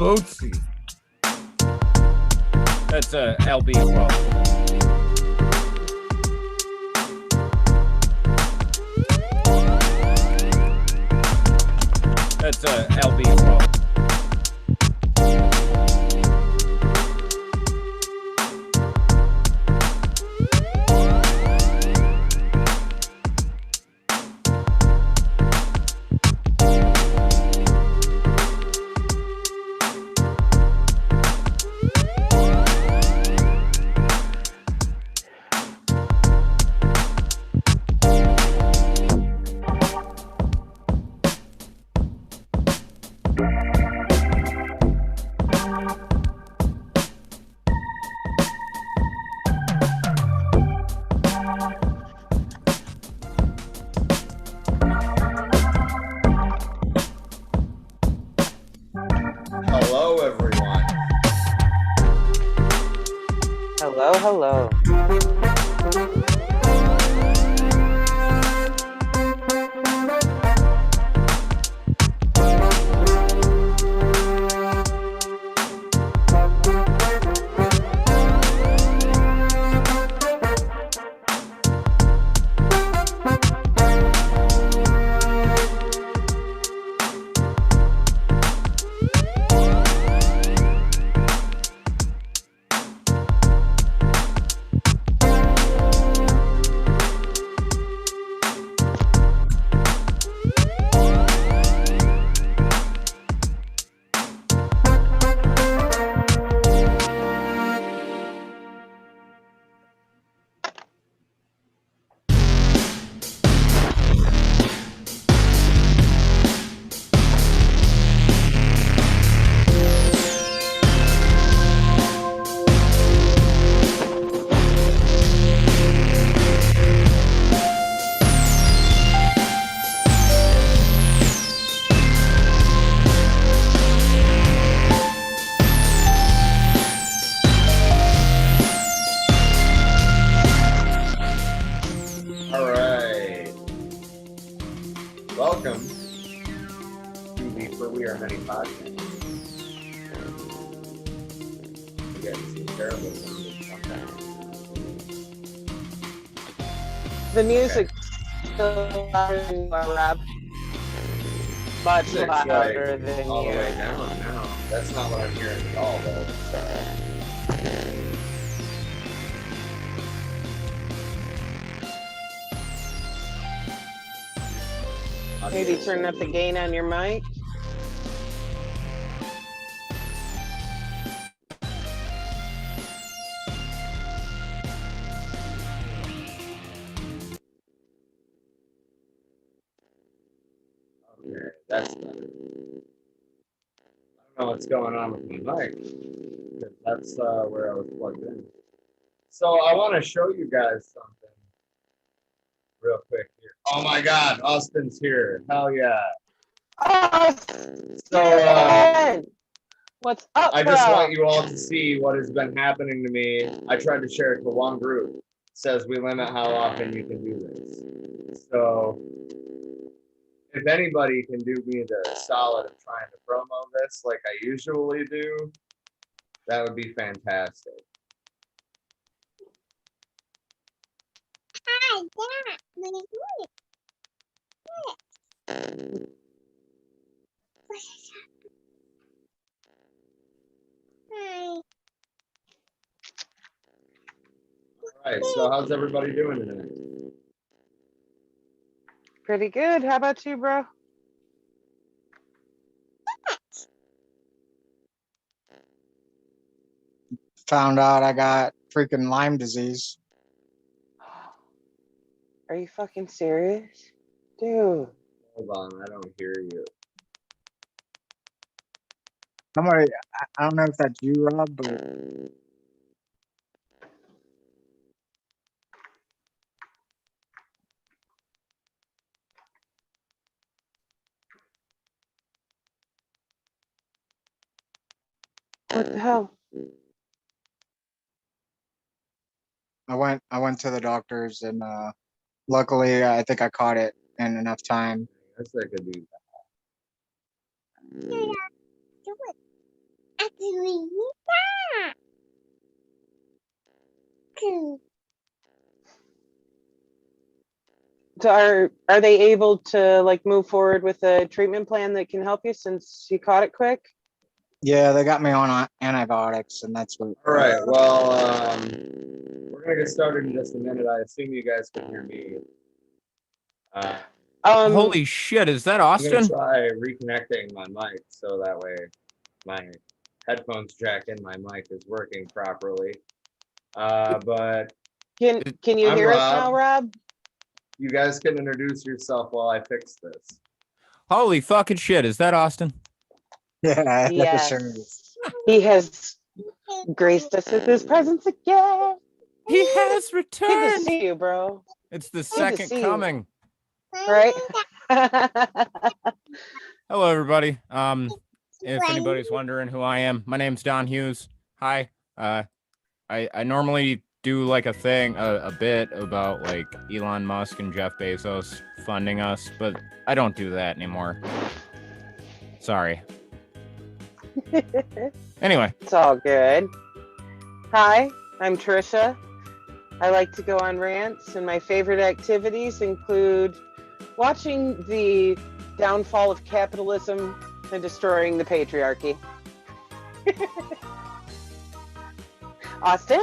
Boatsy. That's a LB12. That's a LB12. Hello, everyone. Hello, hello. All right. Welcome to the For We Are Many podcast. You guys seem terrible sounding sometimes. The music's still louder than our rap. Much It's louder like than all the you. way down now. That's not what I'm hearing at all, though. Maybe turn up the gain on your mic. Okay, that's better. I don't know what's going on with my mic. That's where I was plugged in. So I want to show you guys something real quick here. Oh my God, Austin's here. Hell yeah. Oh, So what's up, I bro? just want you all to see what has been happening to me. I tried to share it to one group. It says we limit how often you can do this. So if anybody can do me the solid of trying to promo this like I usually do, that would be fantastic. Hi, Dad. What are you doing? Hi. All right, so how's everybody doing today? Pretty good. How about you, bro? Found out I got freaking Lyme disease. Are you fucking serious? Dude. Hold on, I don't hear you. Somebody, I don't know if that's you, Rob, but What the hell? I went to the doctors and luckily I think I caught it in enough time. That's like a dude. Yeah, do it. So are they able to like move forward with a treatment plan that can help you since you caught it quick? Yeah, they got me on antibiotics, and that's what. All right. Well, we're gonna get started in just a minute. I assume you guys can hear me. Holy shit, is that I'm gonna Austin? try reconnecting my mic so that way my headphones jack in my mic is working properly. But Can you I'm hear us now, Rob. Rob? you guys can introduce yourself while I fix this. Holy fucking shit, is that Austin? Yeah, Yes. sure is. He has graced us with his presence again. He has Good to returned. see you, bro. It's the to second see you. coming. Right? Hello, everybody. If anybody's wondering who I am, my name's Don Hughes. Hi. I normally do like a bit about like Elon Musk and Jeff Bezos funding us, but I don't do that anymore. Sorry. Anyway, It's all good. Hi, I'm Trisha. I like to go on rants, and my favorite activities include watching the downfall of capitalism and destroying the patriarchy. Austin?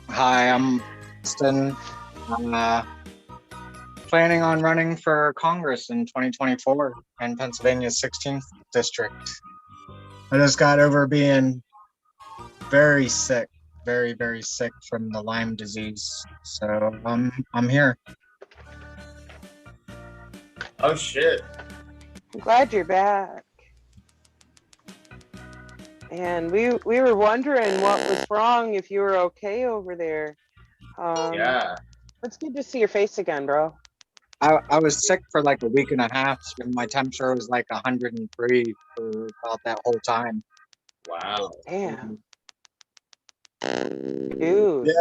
Hi, I'm Austin. I'm planning on running for Congress in 2024 in Pennsylvania's 16th district. I just got over being very sick, very, very sick from the Lyme disease. So I'm here. Oh shit. I'm glad you're back. And we were wondering what was wrong, if you were okay over there. Yeah. It's good to see your face again, bro. I was sick for like a week and a half, and my temperature was like 103 for about that whole time. Wow. Damn. Dude. Yeah.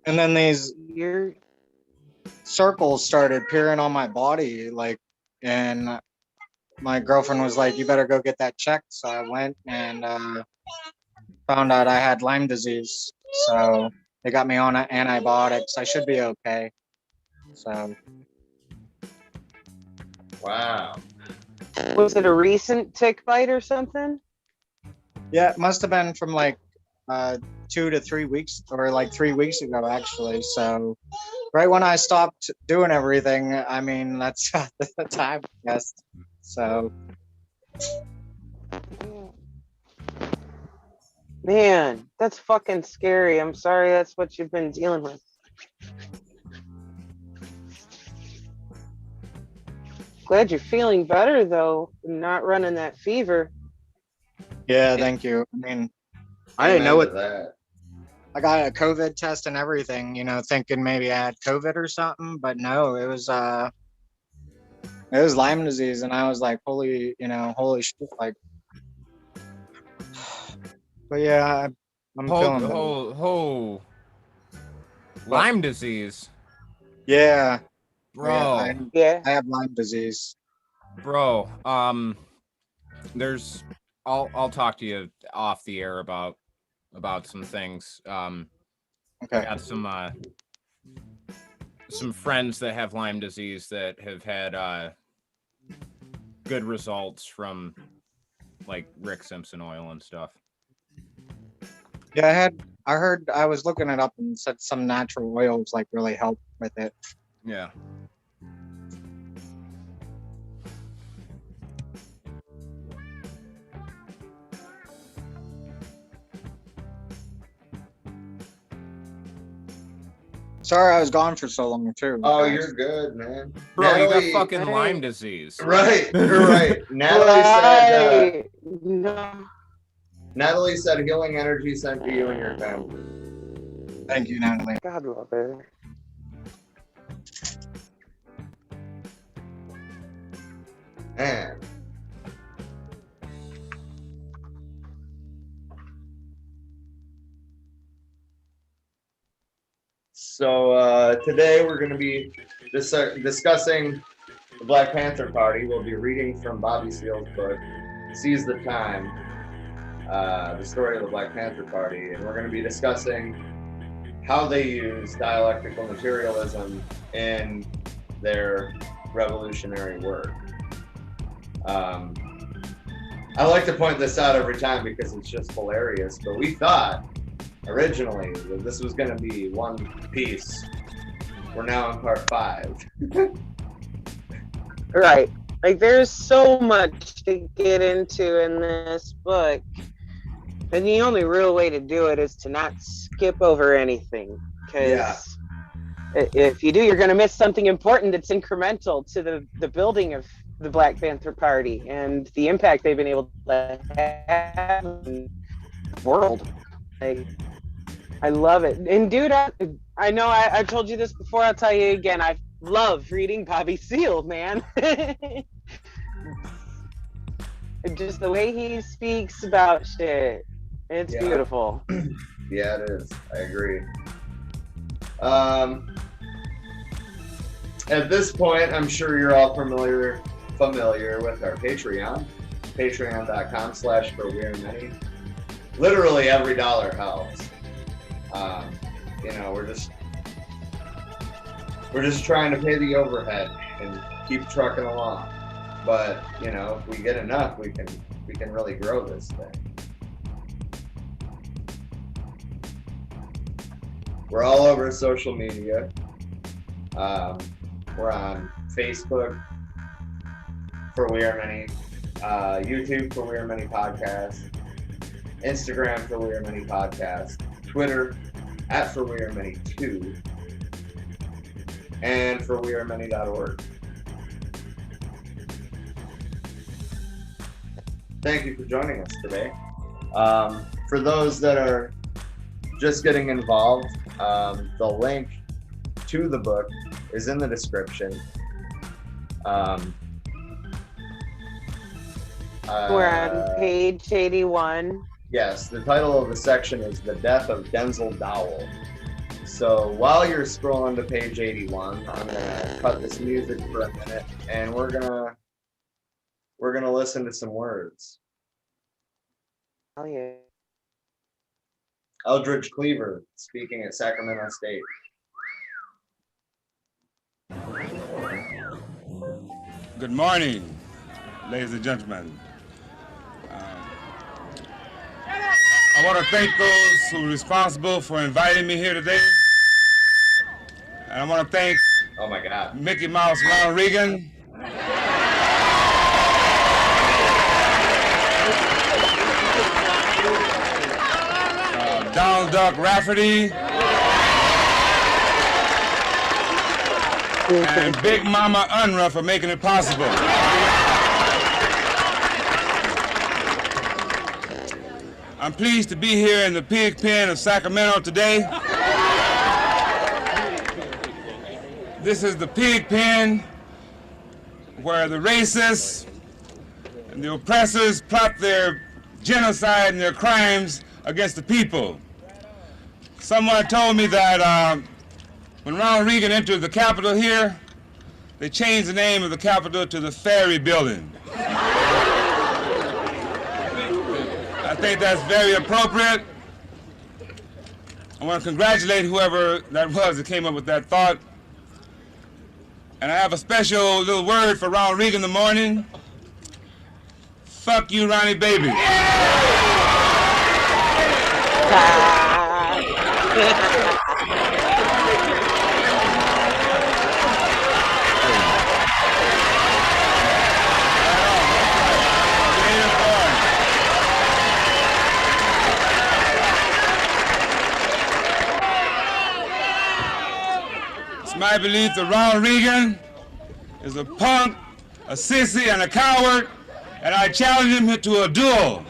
And then these You're circles started appearing on my body, like, and my girlfriend was like, "You better go get that checked." So I went and found out I had Lyme disease. So they got me on antibiotics. I should be okay. So Wow. was it a recent tick bite or something? yeah, it must have been from like 2 to 3 weeks, or like 3 weeks ago, actually. So right when I stopped doing everything, I mean, that's the time, yes. So Man, that's fucking scary. I'm sorry that's what you've been dealing with. Glad you're feeling better though, and not running that fever. yeah, thank you. I mean, I didn't Amen know to it. that. I got a COVID test and everything, you know, thinking maybe I had COVID or something, but no, it was Lyme disease, and I was like, holy shit, like. But yeah, I'm feeling better. Lyme disease, Yeah, bro. Yeah. I have Lyme disease. Bro, there's I'll talk to you off the air about some things. I Okay. got some friends that have Lyme disease that have had good results from like Rick Simpson oil and stuff. Yeah, I heard, I was looking it up and said some natural oils like really help with it. Yeah. Sorry I was gone for so long too. Oh, guys. you're good, man. Bro, you Natalie- got fucking Hey. Lyme disease. Right, you're right. Natalie No. said healing energy sent to you and your family. Thank you, Natalie. God love her. Man. So today we're going to be discussing the Black Panther Party. We'll be reading from Bobby Seale's book, Seize the Time. the story of the Black Panther Party, and we're going to be discussing how they use dialectical materialism in their revolutionary work. I like to point this out every time because it's just hilarious, but we thought originally that this was going to be one piece. We're now on part 5. Right. Like, there's so much to get into in this book. And the only real way to do it is to not skip over anything. Because if you do, you're going to miss something important that's incremental to the building of the Black Panther Party and the impact they've been able to have in the world. Like, I love it. And dude, I know I told you this before, I'll tell you again, I love reading Bobby Seale, man. Just the way he speaks about shit. It's beautiful. Yeah, it is. I agree. At this point, I'm sure you're all familiar with our Patreon, patreon.com/forwearemany. Literally every dollar helps. You know, we're just trying to pay the overhead and keep trucking along. But you know, if we get enough, we can really grow this thing. We're all over social media. We're on Facebook for We Are Many, YouTube for We Are Many Podcast, Instagram for We Are Many Podcast, Twitter @for We Are Many 2, and for wearemany.org. Thank you for joining us today. For those that are just getting involved, the link to the book is in the description. We're on page 81. Yes, the title of the section is The Death of Denzel Dowell. So while you're scrolling to page 81, I'm gonna cut this music for a minute, and we're gonna listen to some words. Oh yeah. Eldridge Cleaver speaking at Sacramento State. Good morning, ladies and gentlemen. I want to thank those who are responsible for inviting me here today. And I want to thank Oh my God. Mickey Mouse Ronald Reagan, Donald Duck Rafferty, and Big Mama Unruh for making it possible. I'm pleased to be here in the pig pen of Sacramento today. This is the pig pen where the racists and the oppressors plot their genocide and their crimes against the people. Someone told me that when Ronald Reagan entered the Capitol here, they changed the name of the Capitol to the Ferry Building. I think that's very appropriate. I want to congratulate whoever that was that came up with that thought. And I have a special little word for Ronald Reagan in the morning. Fuck you, Ronnie baby. It's my belief that Ronald Reagan is a punk, a sissy, and a coward, and I challenge him to a duel.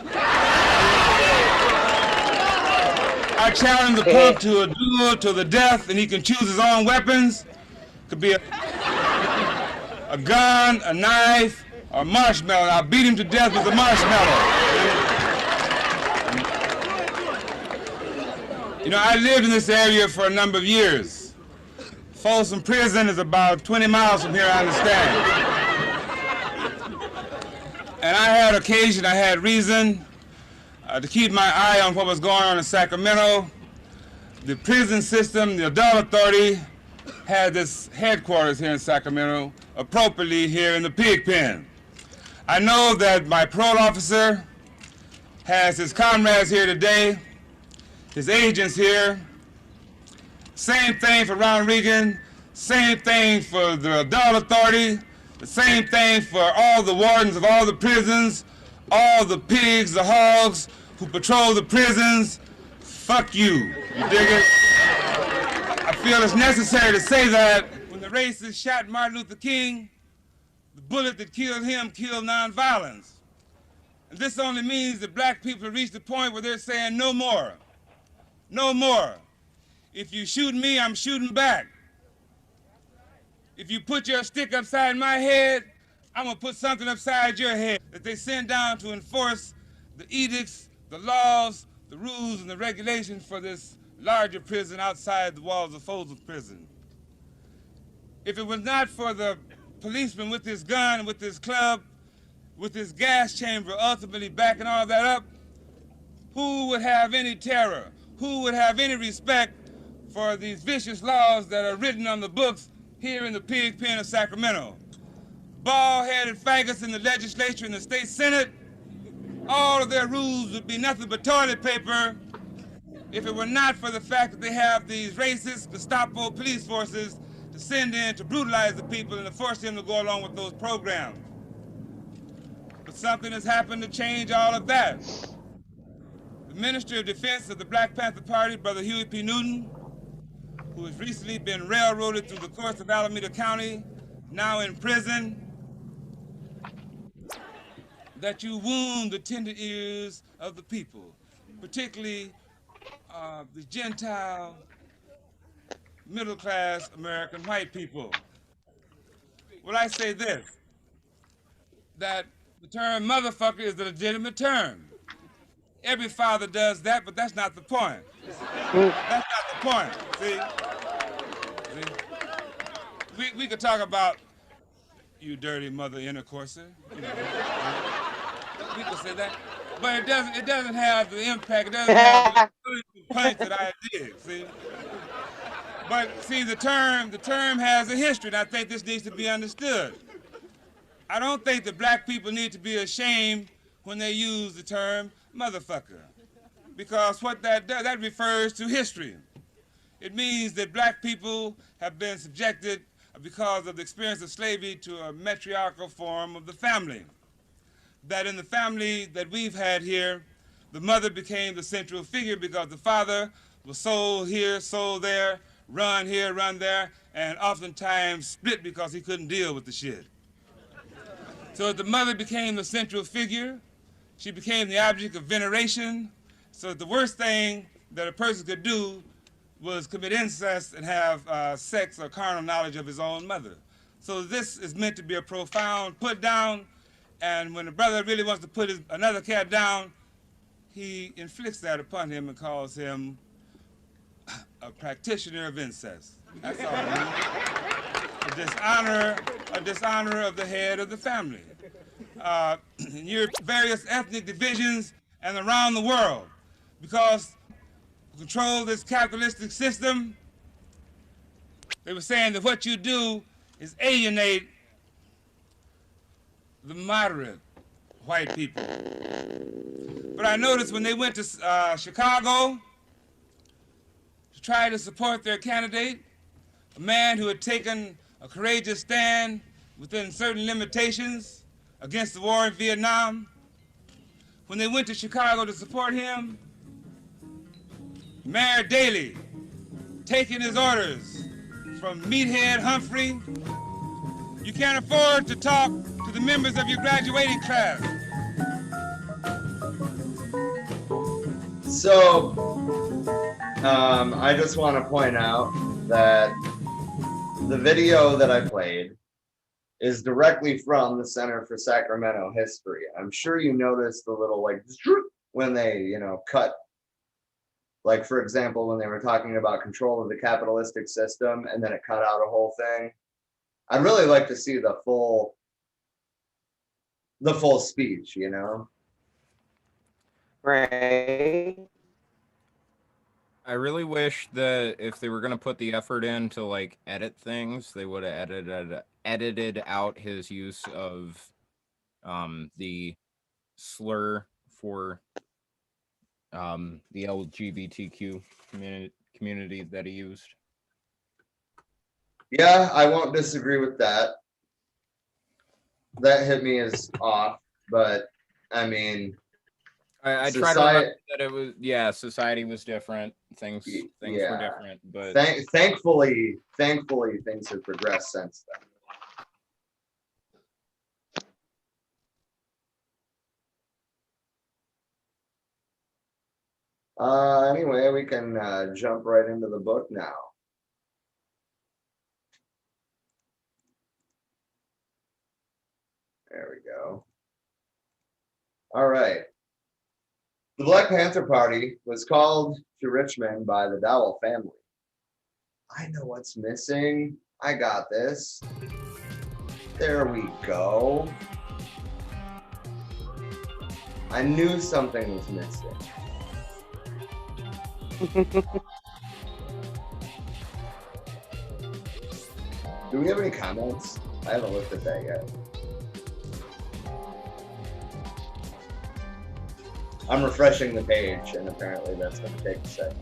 I challenge the punk to a duel to the death, and he can choose his own weapons. Could be a gun, a knife, or marshmallow. And I'll beat him to death with a marshmallow. You know, I lived in this area for a number of years. Folsom Prison is about 20 miles from here, I understand. And I had occasion, I had reason to keep my eye on what was going on in Sacramento. The prison system, the adult authority, had this headquarters here in Sacramento, appropriately here in the pig pen. I know that my parole officer has his comrades here today, his agents here. Same thing for Ronald Reagan, same thing for the adult authority, the same thing for all the wardens of all the prisons, all the pigs, the hogs who patrol the prisons. Fuck you. You dig it? I feel it's necessary to say that when the racists shot Martin Luther King, the bullet that killed him killed nonviolence. And this only means that black people have reached the point where they're saying no more. No more. If you shoot me, I'm shooting back. If you put your stick upside my head, I'm gonna put something upside your head that they send down to enforce the edicts, the laws, the rules, and the regulations for this larger prison outside the walls of Folsom Prison. If it was not for the policeman with his gun, with his club, with his gas chamber ultimately backing all that up, who would have any terror? Who would have any respect for these vicious laws that are written on the books here in the pig pen of Sacramento? Bald-headed faggots in the legislature and the state senate, all of their rules would be nothing but toilet paper if it were not for the fact that they have these racist Gestapo police forces to send in to brutalize the people and to force them to go along with those programs. But something has happened to change all of that. The Minister of Defense of the Black Panther Party, Brother Huey P. Newton, who has recently been railroaded through the courts of Alameda County, now in prison, that you wound the tender ears of the people, particularly the Gentile, middle-class American white people. Well, I say this, that the term motherfucker is a legitimate term. Every father does that, but that's not the point. That's not the point, see? We could talk about you dirty mother intercourser, you know. We could say that, but it doesn't have the impact, it doesn't have the punch that I did, see? But see, the term has a history, and I think this needs to be understood. I don't think that black people need to be ashamed when they use the term motherfucker, because what that does, that refers to history. It means that black people have been subjected, because of the experience of slavery, to a matriarchal form of the family. That in the family that we've had here, the mother became the central figure because the father was sold here, sold there, run here, run there, and oftentimes split because he couldn't deal with the shit. So the mother became the central figure. She became the object of veneration. So the worst thing that a person could do was commit incest and have sex or carnal knowledge of his own mother. So this is meant to be a profound put down, and when a brother really wants to put another cat down, he inflicts that upon him and calls him a practitioner of incest. That's all it means. A dishonor of the head of the family. In your various ethnic divisions and around the world, because to control this capitalistic system, they were saying that what you do is alienate the moderate white people. But I noticed when they went to Chicago to try to support their candidate, a man who had taken a courageous stand within certain limitations against the war in Vietnam, when they went to Chicago to support him, Mayor Daley, taking his orders from Meathead Humphrey, you can't afford to talk to the members of your graduating class. So, I just want to point out that the video that I played is directly from the Center for Sacramento History. I'm sure you noticed the little like when they, cut. Like, for example, when they were talking about control of the capitalistic system and then it cut out a whole thing. I'd really like to see the full speech, Right. I really wish that if they were gonna put the effort in to like edit things, they would have edited out his use of the slur for the LGBTQ community that he used. Yeah, I won't disagree with that. That hit me as off, but I mean, I try to remember that it was, yeah, society was different. Things were different, but thankfully things have progressed since then. Anyway, we can jump right into the book now. There we go. All right. The Black Panther Party was called to Richmond by the Dowell family. I know what's missing. I got this. There we go. I knew something was missing. Do we have any comments? I haven't looked at that yet. I'm refreshing the page, and apparently that's going to take a second.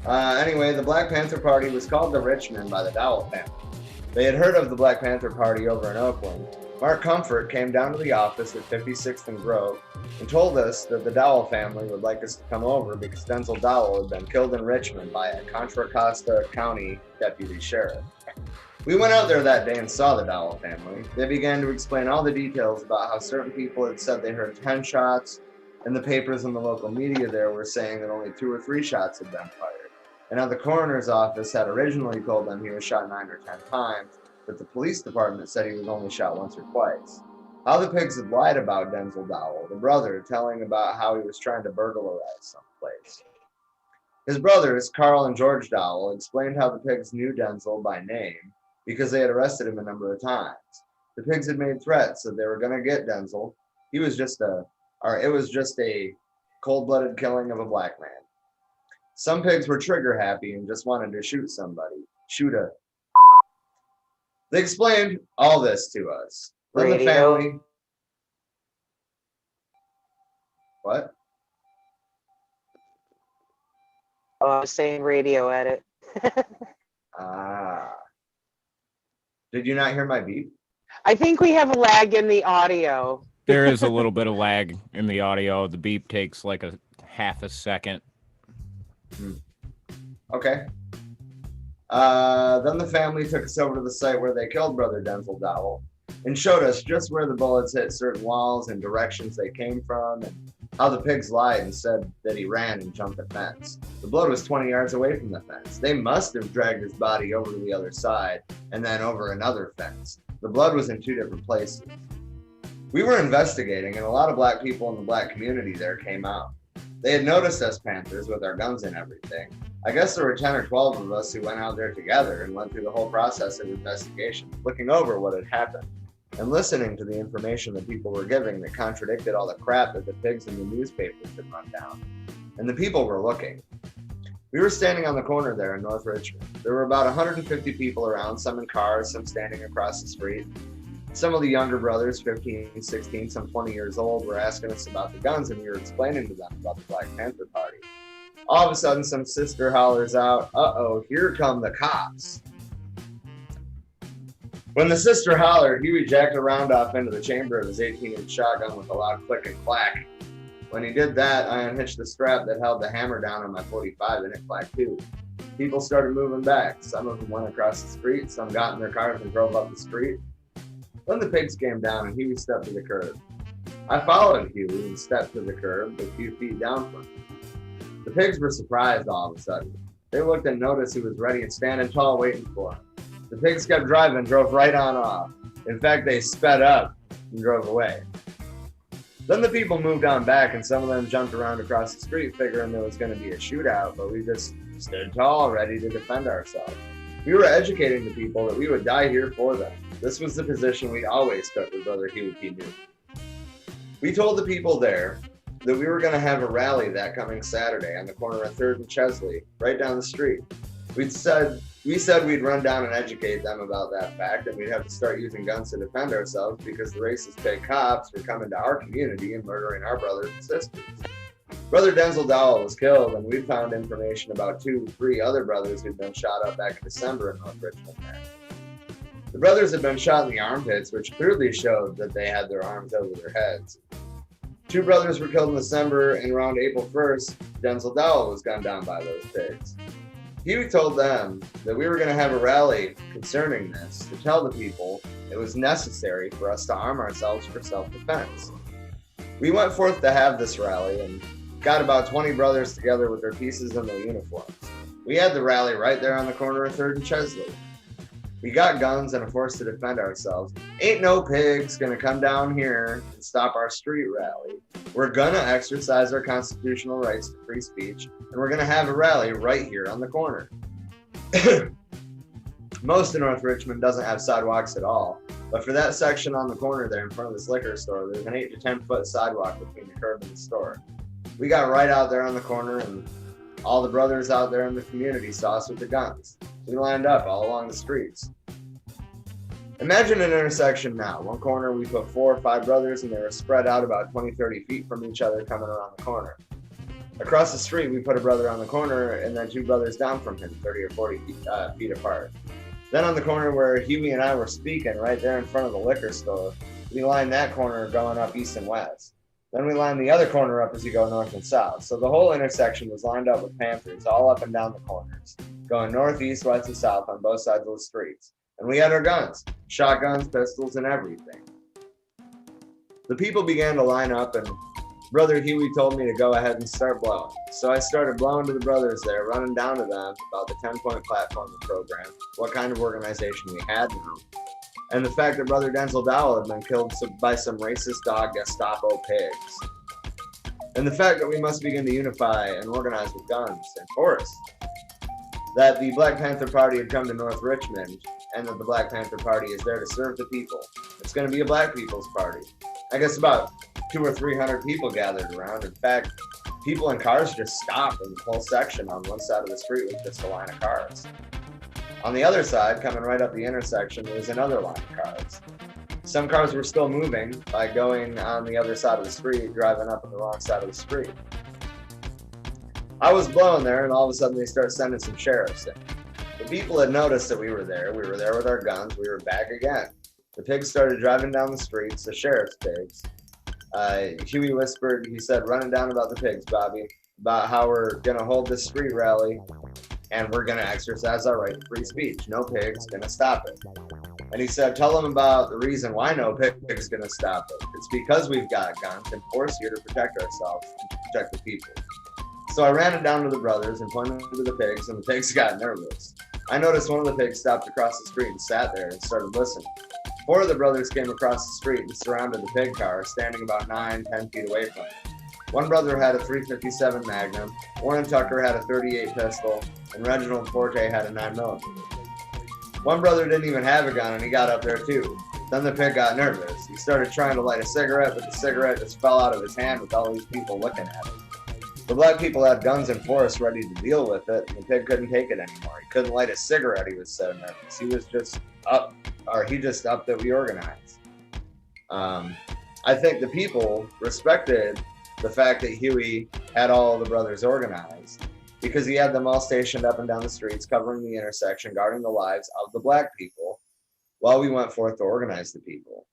Anyway, the Black Panther Party was called to Richmond by the Dowell family. They had heard of the Black Panther Party over in Oakland. Mark Comfort came down to the office at 56th and Grove and told us that the Dowell family would like us to come over because Denzel Dowell had been killed in Richmond by a Contra Costa County deputy sheriff. We went out there that day and saw the Dowell family. They began to explain all the details about how certain people had said they heard 10 shots, and the papers and the local media there were saying that only 2 or 3 shots had been fired. And how the coroner's office had originally told them he was shot 9 or 10 times, but the police department said he was only shot once or twice. How the pigs had lied about Denzel Dowell, the brother telling about how he was trying to burglarize someplace. His brothers, Carl and George Dowell, explained how the pigs knew Denzel by name because they had arrested him a number of times. The pigs had made threats that they were going to get Denzel. It was just a cold-blooded killing of a black man. Some pigs were trigger happy and just wanted to shoot somebody. They explained all this to us. Then the family. What? Oh, I was saying radio edit. Did you not hear my beep? I think we have a lag in the audio. There is a little bit of lag in the audio. The beep takes like a half a second. Okay. Then the family took us over to the site where they killed Brother Denzel Dowell and showed us just where the bullets hit certain walls and directions they came from, and how the pigs lied and said that he ran and jumped the fence. The blood was 20 yards away from the fence. They must have dragged his body over to the other side and then over another fence. The blood was in 2 different places. We were investigating, and a lot of black people in the black community there came out. They had noticed us Panthers with our guns and everything. I guess there were 10 or 12 of us who went out there together and went through the whole process of investigation, looking over what had happened and listening to the information that people were giving that contradicted all the crap that the pigs in the newspapers had run down. And the people were looking. We were standing on the corner there in North Richmond. There were about 150 people around, some in cars, some standing across the street. Some of the younger brothers, 15, 16, some 20 years old, were asking us about the guns, and we were explaining to them about the Black Panther Party. All of a sudden, some sister hollers out, "Uh-oh, here come the cops." When the sister hollered, Huey jacked a round off into the chamber of his 18-inch shotgun with a loud click and clack. When he did that, I unhitched the strap that held the hammer down on my .45, and it clacked too. People started moving back. Some of them went across the street, some got in their cars and drove up the street. Then the pigs came down and Huey stepped to the curb. I followed Huey and stepped to the curb a few feet down from him. The pigs were surprised all of a sudden. They looked and noticed he was ready and standing tall waiting for him. The pigs kept driving, drove right on off. In fact, they sped up and drove away. Then the people moved on back, and some of them jumped around across the street figuring there was going to be a shootout, but we just stood tall, ready to defend ourselves. We were educating the people that we would die here for them. This was the position we always took with Brother Huey P. Newton. We told the people there that we were going to have a rally that coming Saturday on the corner of 3rd and Chesley, right down the street. We said we'd run down and educate them about that fact, and we'd have to start using guns to defend ourselves because the racist paid cops were coming to our community and murdering our brothers and sisters. Brother Denzel Dowell was killed, and we found information about 3 other brothers who'd been shot up back in December in North Richmond. The brothers had been shot in the armpits, which clearly showed that they had their arms over their heads. 2 brothers were killed in December, and around April 1st, Denzel Dowell was gunned down by those pigs. Huey told them that we were going to have a rally concerning this to tell the people it was necessary for us to arm ourselves for self-defense. We went forth to have this rally and got about 20 brothers together with their pieces and their uniforms. We had the rally right there on the corner of 3rd and Chesley. We got guns and a force to defend ourselves. Ain't no pigs gonna come down here and stop our street rally. We're gonna exercise our constitutional rights to free speech, and we're gonna have a rally right here on the corner. Most of North Richmond doesn't have sidewalks at all, but for that section on the corner there in front of this liquor store, there's an 8 to 10 foot sidewalk between the curb and the store. We got right out there on the corner, and all the brothers out there in the community saw us with the guns. We lined up all along the streets. Imagine an intersection now. One corner we put 4 or 5 brothers, and they were spread out about 20-30 feet from each other coming around the corner. Across the street we put a brother on the corner and then 2 brothers down from him, 30 or 40 feet apart. Then on the corner where Huey and I were speaking, right there in front of the liquor store, we lined that corner going up east and west. Then we lined the other corner up as you go north and south. So the whole intersection was lined up with Panthers all up and down the corners, going north, east, west, and south on both sides of the streets. And we had our guns, shotguns, pistols, and everything. The people began to line up, and Brother Huey told me to go ahead and start blowing. So I started blowing to the brothers there, running down to them about the 10-point platform program, what kind of organization we had now, and the fact that Brother Denzel Dowell had been killed by some racist dog Gestapo pigs. And the fact that we must begin to unify and organize with guns and force. That the Black Panther Party had come to North Richmond, and that the Black Panther Party is there to serve the people. It's going to be a Black People's Party. I guess about 200 or 300 people gathered around. In fact, people in cars just stopped in the whole section on one side of the street with just a line of cars. On the other side, coming right up the intersection, there was another line of cars. Some cars were still moving by going on the other side of the street, driving up on the wrong side of the street. I was blowing there, and all of a sudden they start sending some sheriffs in. The people had noticed that we were there. We were there with our guns. We were back again. The pigs started driving down the streets, the sheriff's pigs. Huey whispered, he said, running down about the pigs, Bobby, about how we're going to hold this street rally and we're going to exercise our right to free speech. No pig's going to stop it. And he said, tell them about the reason why no pig's going to stop it. It's because we've got guns and force here to protect ourselves and to protect the people. So I ran it down to the brothers and pointed to the pigs, and the pigs got nervous. I noticed one of the pigs stopped across the street and sat there and started listening. 4 of the brothers came across the street and surrounded the pig car, standing about 9-10 feet away from it. One brother had a .357 Magnum, Warren Tucker had a .38 pistol, and Reginald Forte had a 9mm. One brother didn't even have a gun, and he got up there too. Then the pig got nervous. He started trying to light a cigarette, but the cigarette just fell out of his hand with all these people looking at it. The Black people had guns and force ready to deal with it, and the pig couldn't take it anymore. He couldn't light a cigarette, he was so nervous. He just upped that we organized. I think the people respected the fact that Huey had all the brothers organized, because he had them all stationed up and down the streets, covering the intersection, guarding the lives of the Black people, while we went forth to organize the people.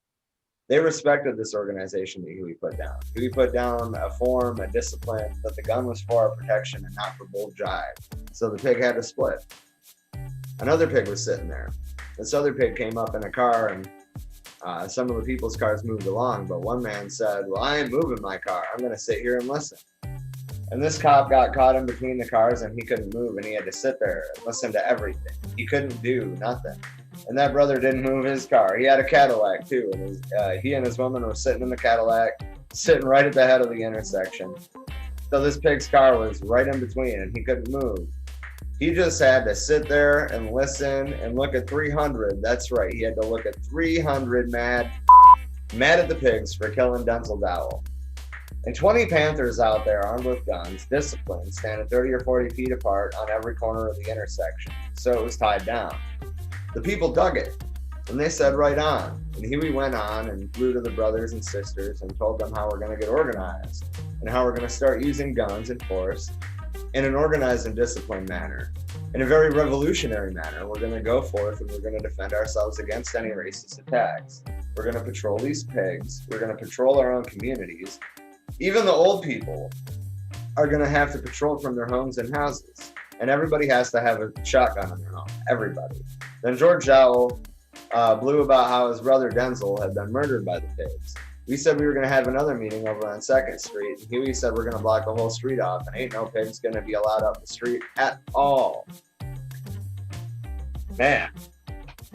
They respected this organization that Huey put down. Huey put down a form, a discipline, that the gun was for our protection and not for bull jive. So the pig had to split. Another pig was sitting there. This other pig came up in a car, and some of the people's cars moved along, but one man said, well, I ain't moving my car. I'm going to sit here and listen. And this cop got caught in between the cars, and he couldn't move, and he had to sit there and listen to everything. He couldn't do nothing. And that brother didn't move his car. He had a Cadillac too, and he and his woman were sitting in the Cadillac, sitting right at the head of the intersection. So this pig's car was right in between, and he couldn't move. He just had to sit there and listen and look at 300. That's right, he had to look at 300 mad mad at the pigs for killing Denzel Dowell. And 20 Panthers out there armed with guns, disciplined, standing 30 or 40 feet apart on every corner of the intersection. So it was tied down. The people dug it, and they said right on. And Huey went on and flew to the brothers and sisters and told them how we're going to get organized and how we're going to start using guns and force in an organized and disciplined manner. In a very revolutionary manner, we're going to go forth and we're going to defend ourselves against any racist attacks. We're going to patrol these pigs. We're going to patrol our own communities. Even the old people are going to have to patrol from their homes and houses. And everybody has to have a shotgun in their home. Everybody. Then George Dowell blew about how his brother Denzel had been murdered by the pigs. We said we were going to have another meeting over on 2nd Street. And Huey said we're going to block the whole street off. And ain't no pigs going to be allowed up the street at all. Man.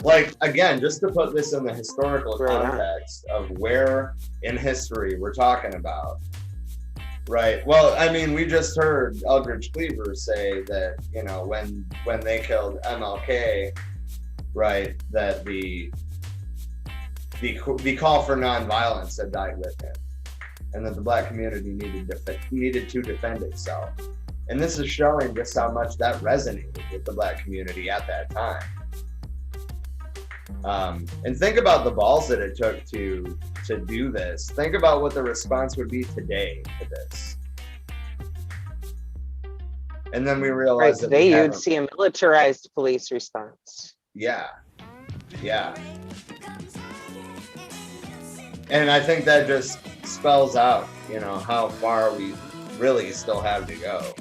Like, again, just to put this in the historical context of where in history we're talking about. Right. Well, I mean, we just heard Eldridge Cleaver say that, you know, when they killed MLK, right, that the call for nonviolence had died with him, and that the Black community needed to defend itself. And this is showing just how much that resonated with the Black community at that time. And think about the balls that it took to do this. Think about what the response would be today to this. And then we realized that today you'd see a militarized police response. Yeah. And I think that just spells out, you know, how far we really still have to go.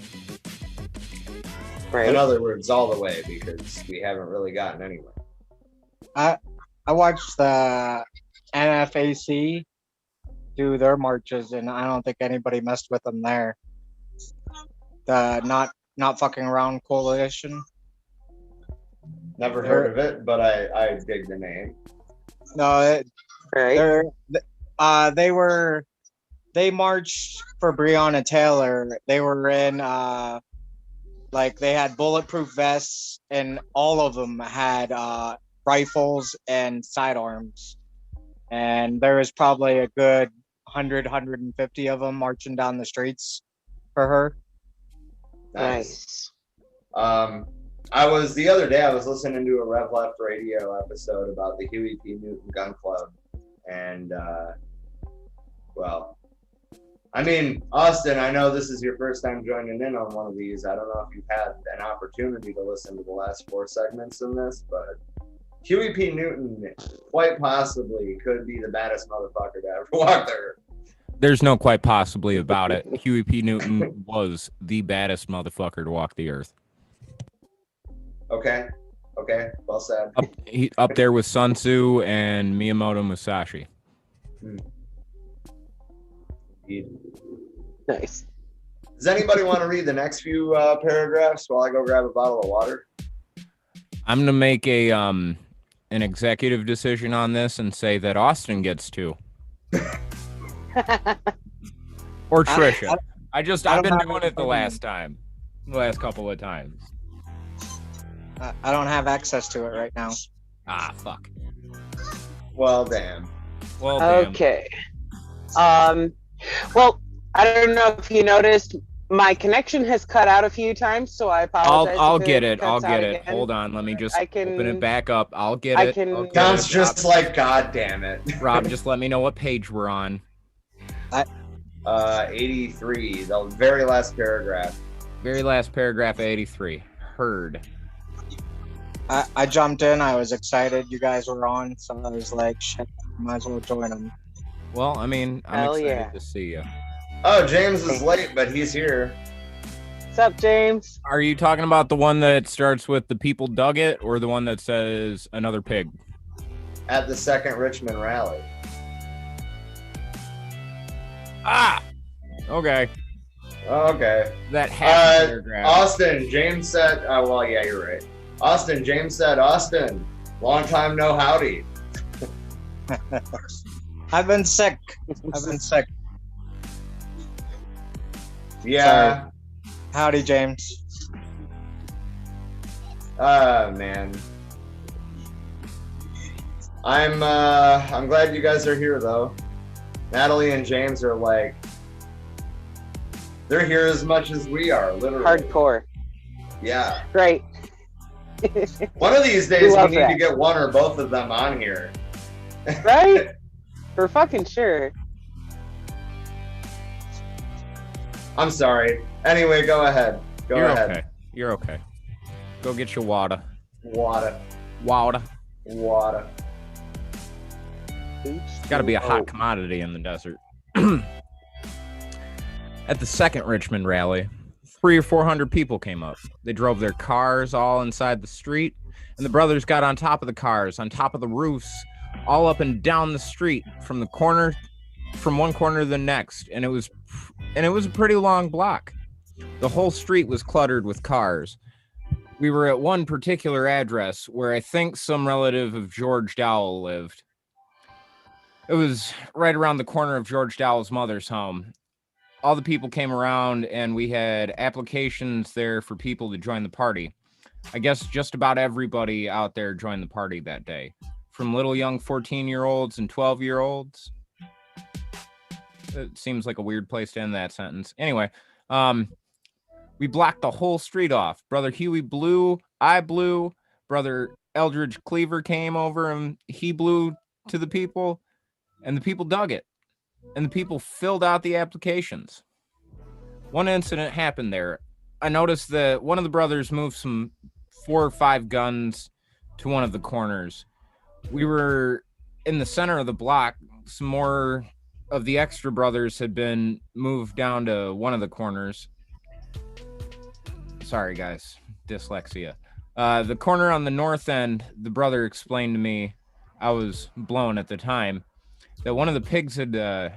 Right. In other words, all the way, because we haven't really gotten anywhere. I watched the NFAC do their marches, and I don't think anybody messed with them there. The not fucking around coalition. Never heard of it, but I dig the name. No, Right. they marched for Breonna Taylor. They were in like they had bulletproof vests, and all of them had rifles and sidearms. And there was probably a good 150 of them marching down the streets for her. Nice. The other day I was listening to a Rev Left radio episode about the Huey P. Newton Gun Club. And, well, I mean, Austin, I know this is your first time joining in on one of these. I don't know if you've had an opportunity to listen to the last 4 segments in this, but Huey P. Newton quite possibly could be the baddest motherfucker to ever walk the earth. There's no quite possibly about it. Huey P. Newton was the baddest motherfucker to walk the earth. Okay, well said. Up there with Sun Tzu and Miyamoto Musashi. Nice. Does anybody want to read the next few paragraphs while I go grab a bottle of water? I'm gonna make an executive decision on this and say that Austin gets to. Or Trisha. I've been doing it the last couple of times. I don't have access to it right now. Ah, fuck. Well, damn. Okay. Well, I don't know if you noticed, my connection has cut out a few times, so I apologize. I'll get it. Hold on. Let me just open it back up. I'll get it. Sounds just like, God damn it. Rob, just let me know what page we're on. 83, the very last paragraph. Very last paragraph, 83. Heard. I jumped in. I was excited you guys were on, so I was like, shit, might as well join them. Well, I mean, I'm excited to see you. Oh, James is late, but he's here. What's up, James? Are you talking about the one that starts with the people dug it, or the one that says another pig? At the 2nd Richmond rally. Ah! Okay. That half paragraph. Austin, James said, well, yeah, you're right. Austin, James said, Austin, long time no howdy. I've been sick. Yeah. Sorry. Howdy, James. Man. I'm glad you guys are here though. Natalie and James are like, they're here as much as we are, literally. Hardcore. Yeah. Great. One of these days we love need that. to get one or both of them on here. Right? For fucking sure. I'm sorry. Anyway, go ahead. Go You're ahead. okay. You're okay. Go get your water. Water. Water. Water. It's got to be a hot commodity in the desert. At the second Richmond rally, 300 or 400 people came up. They drove their cars all inside the street, and the brothers got on top of the cars, on top of the roofs, all up and down the street from one corner to the next, and it was a pretty long block. The whole street was cluttered with cars. We were at one particular address where I think some relative of George Dowell lived. It was right around the corner of George Dowell's mother's home. All the people came around, and we had applications there for people to join the party. I guess just about everybody out there joined the party that day, from little young 14-year-olds and 12-year-olds. It seems like a weird place to end that sentence. Anyway, we blocked the whole street off. Brother Huey blew, I blew, Brother Eldridge Cleaver came over and he blew to the people, and the people dug it. And the people filled out the applications. One incident happened there. I noticed that one of the brothers moved some 4 or 5 guns to one of the corners. We were in the center of the block. Some more of the extra brothers had been moved down to one of the corners. Sorry, guys. Dyslexia. The corner on the north end, the brother explained to me, I was blown at the time, that one of the pigs had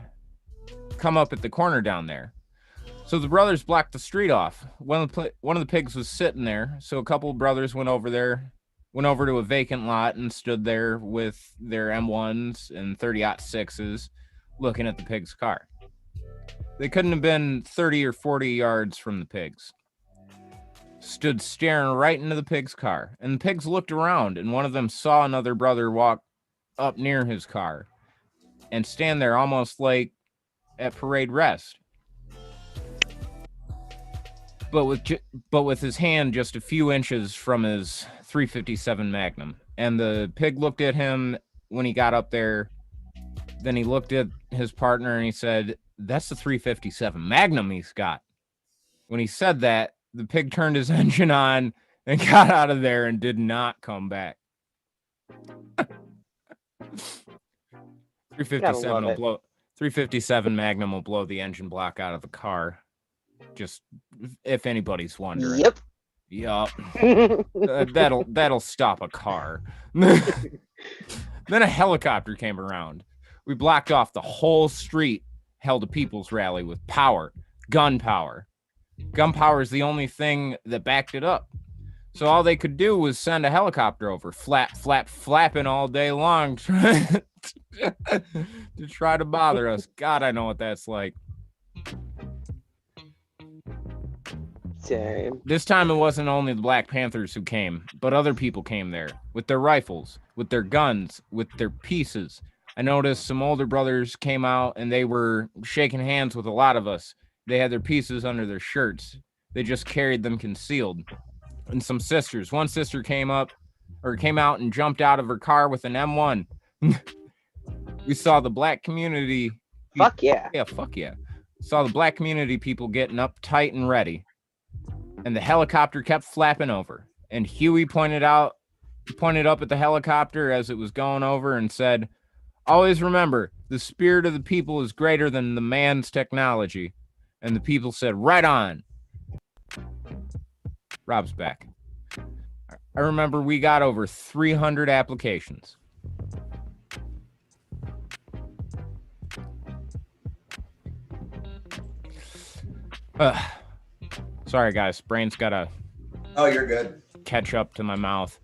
come up at the corner down there. So the brothers blocked the street off. One of the pigs was sitting there, so a couple of brothers went over to a vacant lot and stood there with their M1s and 30-06s looking at the pig's car. They couldn't have been 30 or 40 yards from the pigs. Stood staring right into the pig's car, and the pigs looked around, and one of them saw another brother walk up near his car and stand there almost like at parade rest, but with his hand just a few inches from his 357 Magnum. And the pig looked at him when he got up there. Then he looked at his partner and he said, "That's the 357 Magnum he's got." When he said that, the pig turned his engine on and got out of there and did not come back. 357 Magnum will blow the engine block out of the car. Just if anybody's wondering. Yep. That'll stop a car. Then a helicopter came around. We blocked off the whole street, held a people's rally with power, gun power. Gun power is the only thing that backed it up. So all they could do was send a helicopter over, flapping all day long, to try to bother us. God, I know what that's like. Damn. This time it wasn't only the Black Panthers who came, but other people came there with their rifles, with their guns, with their pieces. I noticed some older brothers came out and they were shaking hands with a lot of us. They had their pieces under their shirts. They just carried them concealed. And some sisters. One sister came out and jumped out of her car with an M1. We saw the black community. Fuck yeah. Yeah, fuck yeah. Saw the black community people getting up tight and ready. And the helicopter kept flapping over. And Huey pointed up at the helicopter as it was going over and said, "Always remember, the spirit of the people is greater than the man's technology." And the people said, "Right on." Rob's back. I remember we got over 300 applications. Sorry, guys. Brain's got to Oh, you're good. catch up to my mouth.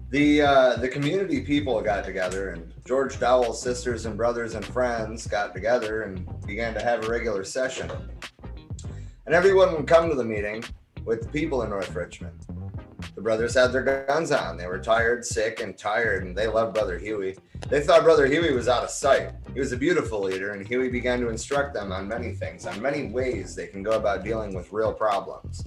The community people got together, and George Dowell's sisters and brothers and friends got together and began to have a regular session. And everyone would come to the meeting with the people in North Richmond. The brothers had their guns on. They were tired, sick, and tired, and they loved Brother Huey. They thought Brother Huey was out of sight. He was a beautiful leader, and Huey began to instruct them on many things, on many ways they can go about dealing with real problems.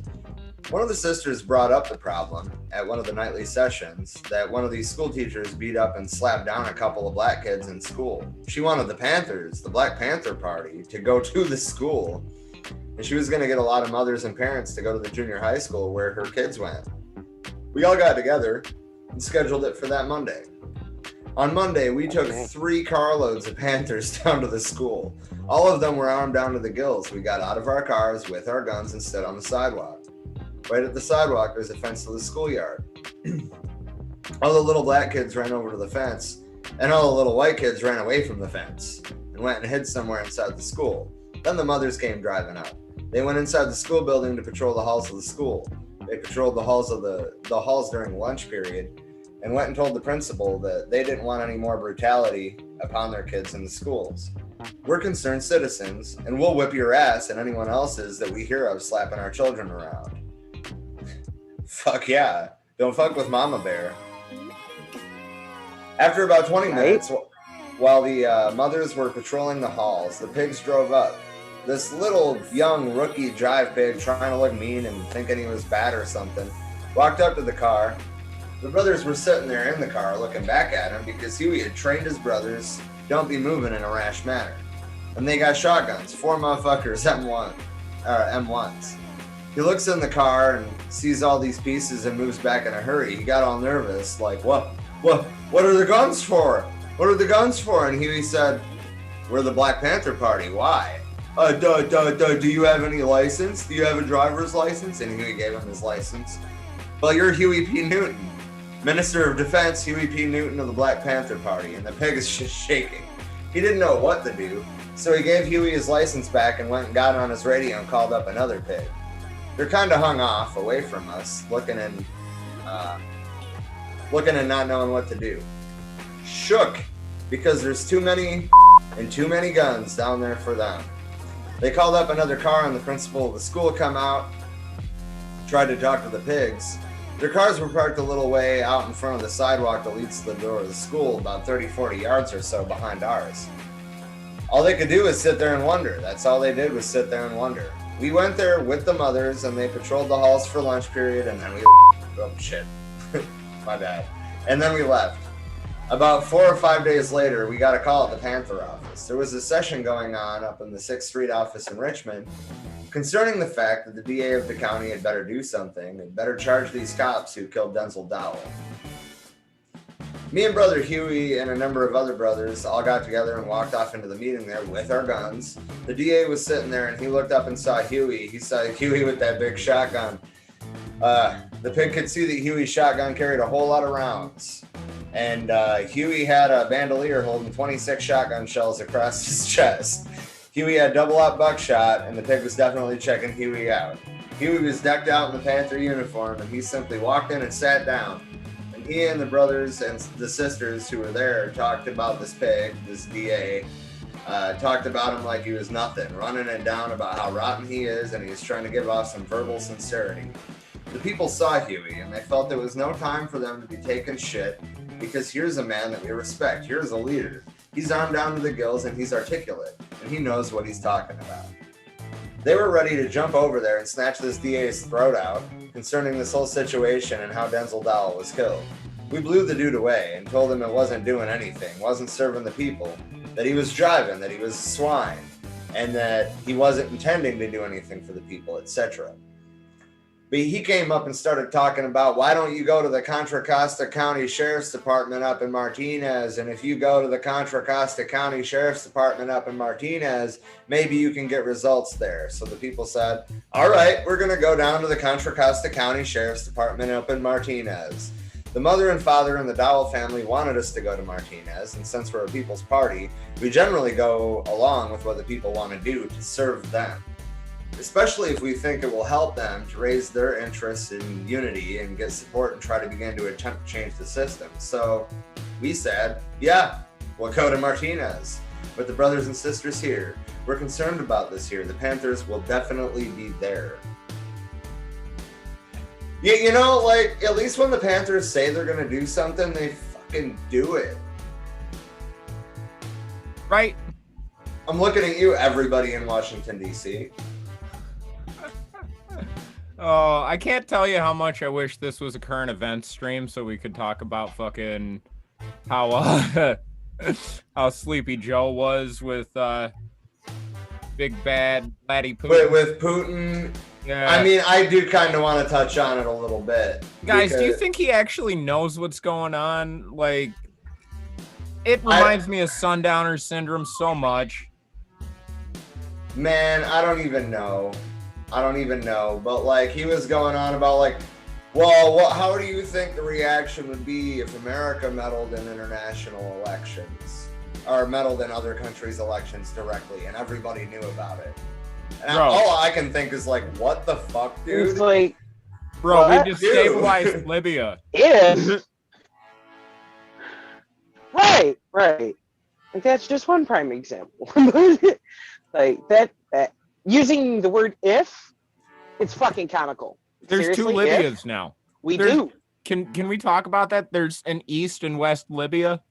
One of the sisters brought up the problem at one of the nightly sessions that one of these school teachers beat up and slapped down a couple of black kids in school. She wanted the Panthers, the Black Panther Party, to go to the school, and she was going to get a lot of mothers and parents to go to the junior high school where her kids went. We all got together and scheduled it for that Monday. On Monday, we took 3 carloads of Panthers down to the school. All of them were armed down to the gills. We got out of our cars with our guns and stood on the sidewalk. Right at the sidewalk, there's a fence to the schoolyard. All the little black kids ran over to the fence, and all the little white kids ran away from the fence and went and hid somewhere inside the school. Then the mothers came driving up. They went inside the school building to patrol the halls of the school. They patrolled the halls during lunch period and went and told the principal that they didn't want any more brutality upon their kids in the schools. We're concerned citizens, and we'll whip your ass and anyone else's that we hear of slapping our children around. Fuck yeah. Don't fuck with Mama Bear. After about 20 minutes, while the mothers were patrolling the halls, the pigs drove up. This little young rookie drive pig, trying to look mean and thinking he was bad or something, walked up to the car. The brothers were sitting there in the car looking back at him because Huey had trained his brothers, don't be moving in a rash manner. And they got shotguns, 4 motherfuckers, M1s. He looks in the car and sees all these pieces and moves back in a hurry. He got all nervous, like, what are the guns for? What are the guns for? And Huey said, we're the Black Panther Party, why? Do you have any license? Do you have a driver's license? And Huey gave him his license. Well, you're Huey P. Newton, Minister of Defense, Huey P. Newton of the Black Panther Party. And the pig is just shaking. He didn't know what to do, so he gave Huey his license back and went and got on his radio and called up another pig. They're kind of hung off away from us, looking and not knowing what to do. Shook, because there's too many and too many guns down there for them. They called up another car and the principal of the school come out, tried to talk to the pigs. Their cars were parked a little way out in front of the sidewalk that leads to the door of the school, about 30-40 yards or so behind ours. All they could do was sit there and wonder. That's all they did was sit there and wonder. We went there with the mothers and they patrolled the halls for lunch period and then we oh shit. My bad. And then we left. About 4 or 5 days later, we got a call at the Panther office. There was a session going on up in the 6th Street office in Richmond concerning the fact that the DA of the county had better do something and better charge these cops who killed Denzel Dowell. Me and Brother Huey and a number of other brothers all got together and walked off into the meeting there with our guns. The DA was sitting there and he looked up and saw Huey. He saw Huey with that big shotgun. The pig could see that Huey's shotgun carried a whole lot of rounds. And Huey had a bandolier holding 26 shotgun shells across his chest. Huey had double-aught buckshot, and the pig was definitely checking Huey out. Huey was decked out in the Panther uniform, and he simply walked in and sat down. And he and the brothers and the sisters who were there talked about this pig, this DA, talked about him like he was nothing, running it down about how rotten he is, and he was trying to give off some verbal sincerity. The people saw Huey, and they felt there was no time for them to be taking shit, because here's a man that we respect. Here's a leader. He's armed down to the gills, and he's articulate, and he knows what he's talking about. They were ready to jump over there and snatch this DA's throat out concerning this whole situation and how Denzel Dowell was killed. We blew the dude away and told him it wasn't doing anything, wasn't serving the people, that he was driving, that he was a swine, and that he wasn't intending to do anything for the people, etc. But he came up and started talking about, why don't you go to the Contra Costa County Sheriff's Department up in Martinez? And if you go to the Contra Costa County Sheriff's Department up in Martinez, maybe you can get results there. So the people said, all right, we're going to go down to the Contra Costa County Sheriff's Department up in Martinez. The mother and father and the Dowell family wanted us to go to Martinez. And since we're a people's party, we generally go along with what the people want to do to serve them, especially if we think it will help them to raise their interests in unity and get support and try to begin to attempt to change the system. So we said, yeah, we'll go to Martinez. But the brothers and sisters here, we're concerned about this here. The Panthers will definitely be there. Yeah, you know, like, at least when the Panthers say they're gonna do something, they fucking do it. Right? I'm looking at you, everybody in Washington, D.C. Oh, I can't tell you how much I wish this was a current events stream so we could talk about fucking how how Sleepy Joe was with Big Bad Laddie Putin. With Putin, Yeah. I mean, I do kind of want to touch on it a little bit. Guys, do you because- think he actually knows what's going on? Like, it reminds me of Sundowner Syndrome so much. Man, I don't even know. But like, he was going on about like, well, how do you think the reaction would be if America meddled in international elections or meddled in other countries' elections directly, and everybody knew about it? And all I can think is like, what the fuck, dude? It's like, Bro, what? we just Dude. stabilized Libya. if. Right. Like, that's just one prime example. Like, that using the word if, it's fucking comical. There's Seriously, two Libyas now. We There's- do. Can we talk about that? There's an East and West Libya.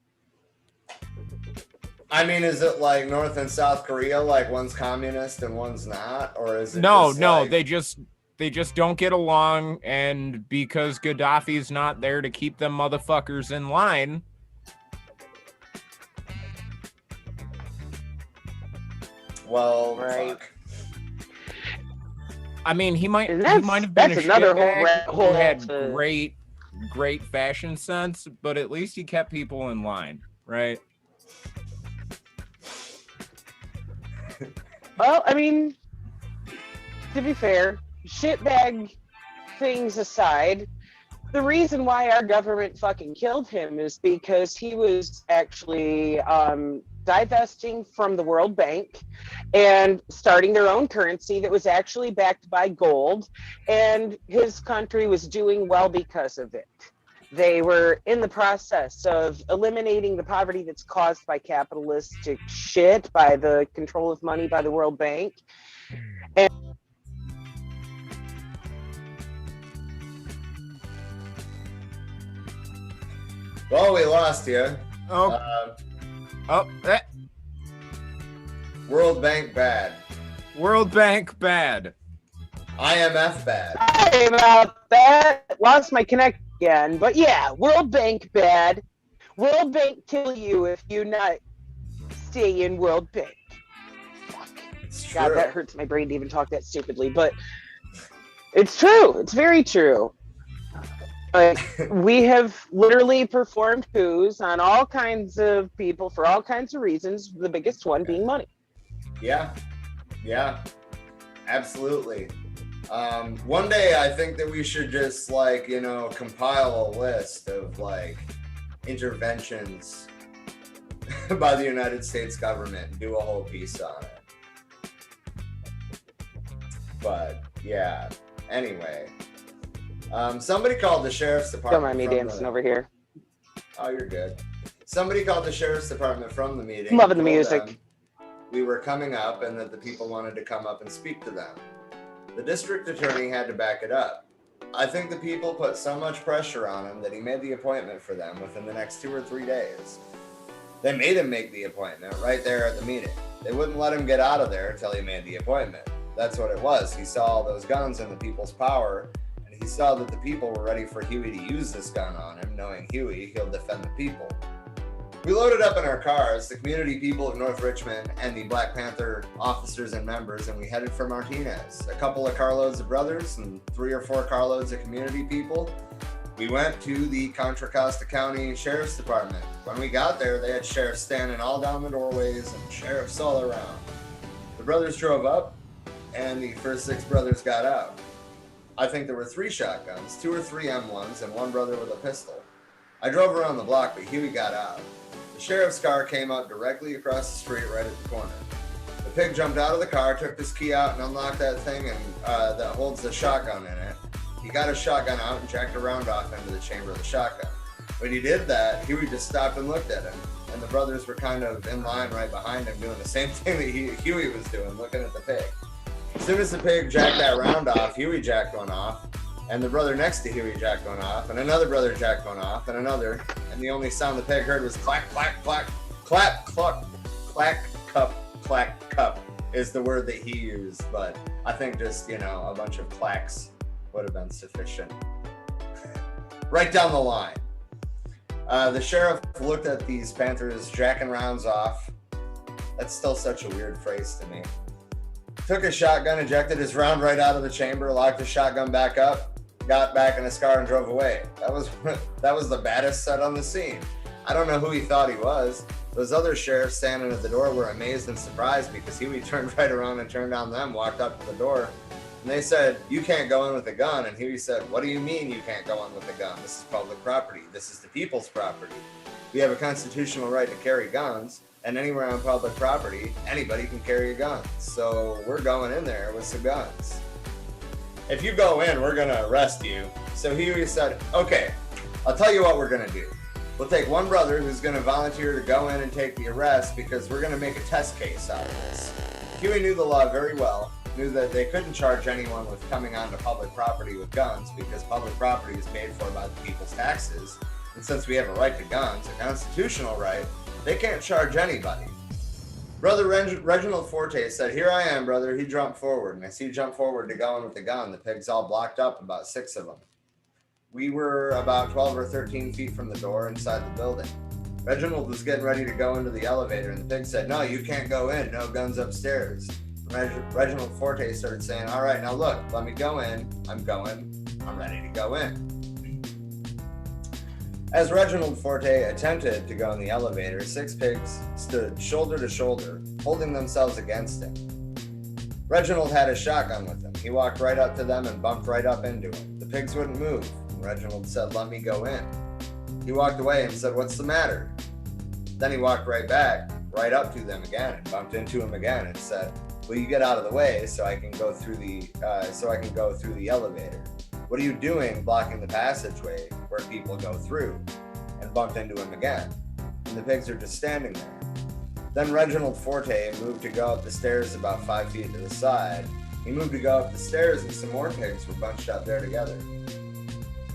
I mean, is it like North and South Korea, like one's communist and one's not, or is it? No, just no, like- they just don't get along, and because Gaddafi's not there to keep them motherfuckers in line. Well, Right. fuck. I mean, he might And have been a that's another whole shitbag rabbit who hole had to- great fashion sense, but at least he kept people in line, right? Well, I mean, to be fair, shitbag things aside, the reason why our government fucking killed him is because he was actually divesting from the World Bank and starting their own currency that was actually backed by gold, and his country was doing well because of it. They were in the process of eliminating the poverty that's caused by capitalistic shit, by the control of money by the World Bank. Well, we lost you. Oh, eh, World Bank bad. World Bank bad. IMF bad. Sorry about that. Lost my connect again. But yeah, World Bank bad. World Bank kill you if you not stay in World Bank. Fuck. It's true. God, that hurts my brain to even talk that stupidly, but it's true. It's very true. Like, we have literally performed coups on all kinds of people for all kinds of reasons, the biggest one being money. Yeah, absolutely. One day I think that we should just like, compile a list of like interventions by the United States government and do a whole piece on it. But yeah, anyway. Somebody called the sheriff's department. Don't mind me from dancing over here. Oh, you're good. Somebody called the sheriff's department from the meeting. I'm loving the and told music. them we were coming up and that the people wanted to come up and speak to them. The district attorney had to back it up. I think the people put so much pressure on him that he made the appointment for them within the next 2 or 3 days. They made him make the appointment right there at the meeting. They wouldn't let him get out of there until he made the appointment. That's what it was. He saw all those guns in the people's power, and he saw that the people were ready for Huey to use this gun on him, knowing Huey, he'll defend the people. We loaded up in our cars, the community people of North Richmond and the Black Panther officers and members, and we headed for Martinez. A couple of carloads of brothers and 3 or 4 carloads of community people. We went to the Contra Costa County Sheriff's Department. When we got there, they had sheriffs standing all down the doorways and sheriffs all around. The brothers drove up, and the first 6 brothers got out. I think there were 3 shotguns, 2 or 3 M1s, and 1 brother with a pistol. I drove around the block, but Huey got out. The sheriff's car came out directly across the street right at the corner. The pig jumped out of the car, took his key out, and unlocked that thing that holds the shotgun in it. He got his shotgun out and jacked a round off into the chamber of the shotgun. When he did that, Huey just stopped and looked at him, and the brothers were kind of in line right behind him doing the same thing that Huey was doing, looking at the pig. As soon as the pig jacked that round off, Huey jacked one off, And the brother next to Huey Jack going off, and another brother Jack going off, and another. And the only sound the pig heard was clack, clack, clack, clap, cluck, clack, cup, clack, cup is the word that he used. But I think just, you know, a bunch of clacks would have been sufficient. Right down the line. The sheriff looked at these Panthers jacking rounds off. That's still such a weird phrase to me. Took his shotgun, ejected his round right out of the chamber, locked his shotgun back up, got back in his car and drove away. That was the baddest set on the scene. I don't know who he thought he was. Those other sheriffs standing at the door were amazed and surprised because Huey turned right around and turned on them, walked up to the door, and they said, "You can't go in with a gun." And Huey said, "What do you mean you can't go in with a gun? This is public property. This is the people's property. We have a constitutional right to carry guns, and anywhere on public property, anybody can carry a gun. So we're going in there with some guns. If you go in, we're gonna arrest you." So Huey said, "Okay, I'll tell you what we're gonna do. We'll take one brother who's gonna volunteer to go in and take the arrest because we're gonna make a test case out of this." Huey knew the law very well, knew that they couldn't charge anyone with coming onto public property with guns because public property is paid for by the people's taxes. And since we have a right to guns, a constitutional right, they can't charge anybody. Brother Reginald Forte said, "Here I am, brother." He jumped forward, and as he jumped forward to go in with the gun, the pigs all blocked up, about 6 of them. We were about 12 or 13 feet from the door inside the building. Reginald was getting ready to go into the elevator, and the pig said, "No, you can't go in. No guns upstairs." Reginald Forte started saying, "All right, now look, let me go in. I'm ready to go in." As Reginald Forte attempted to go in the elevator, 6 pigs stood shoulder to shoulder, holding themselves against him. Reginald had a shotgun with him. He walked right up to them and bumped right up into him. The pigs wouldn't move. Reginald said, "Let me go in." He walked away and said, "What's the matter?" Then he walked right back, right up to them again, and bumped into him again and said, "Will you get out of the way so I can go through the elevator? What are you doing blocking the passageway where people go through?" And bumped into him again. And the pigs are just standing there. Then Reginald Forte moved to go up the stairs about 5 feet to the side. He moved to go up the stairs and some more pigs were bunched up there together.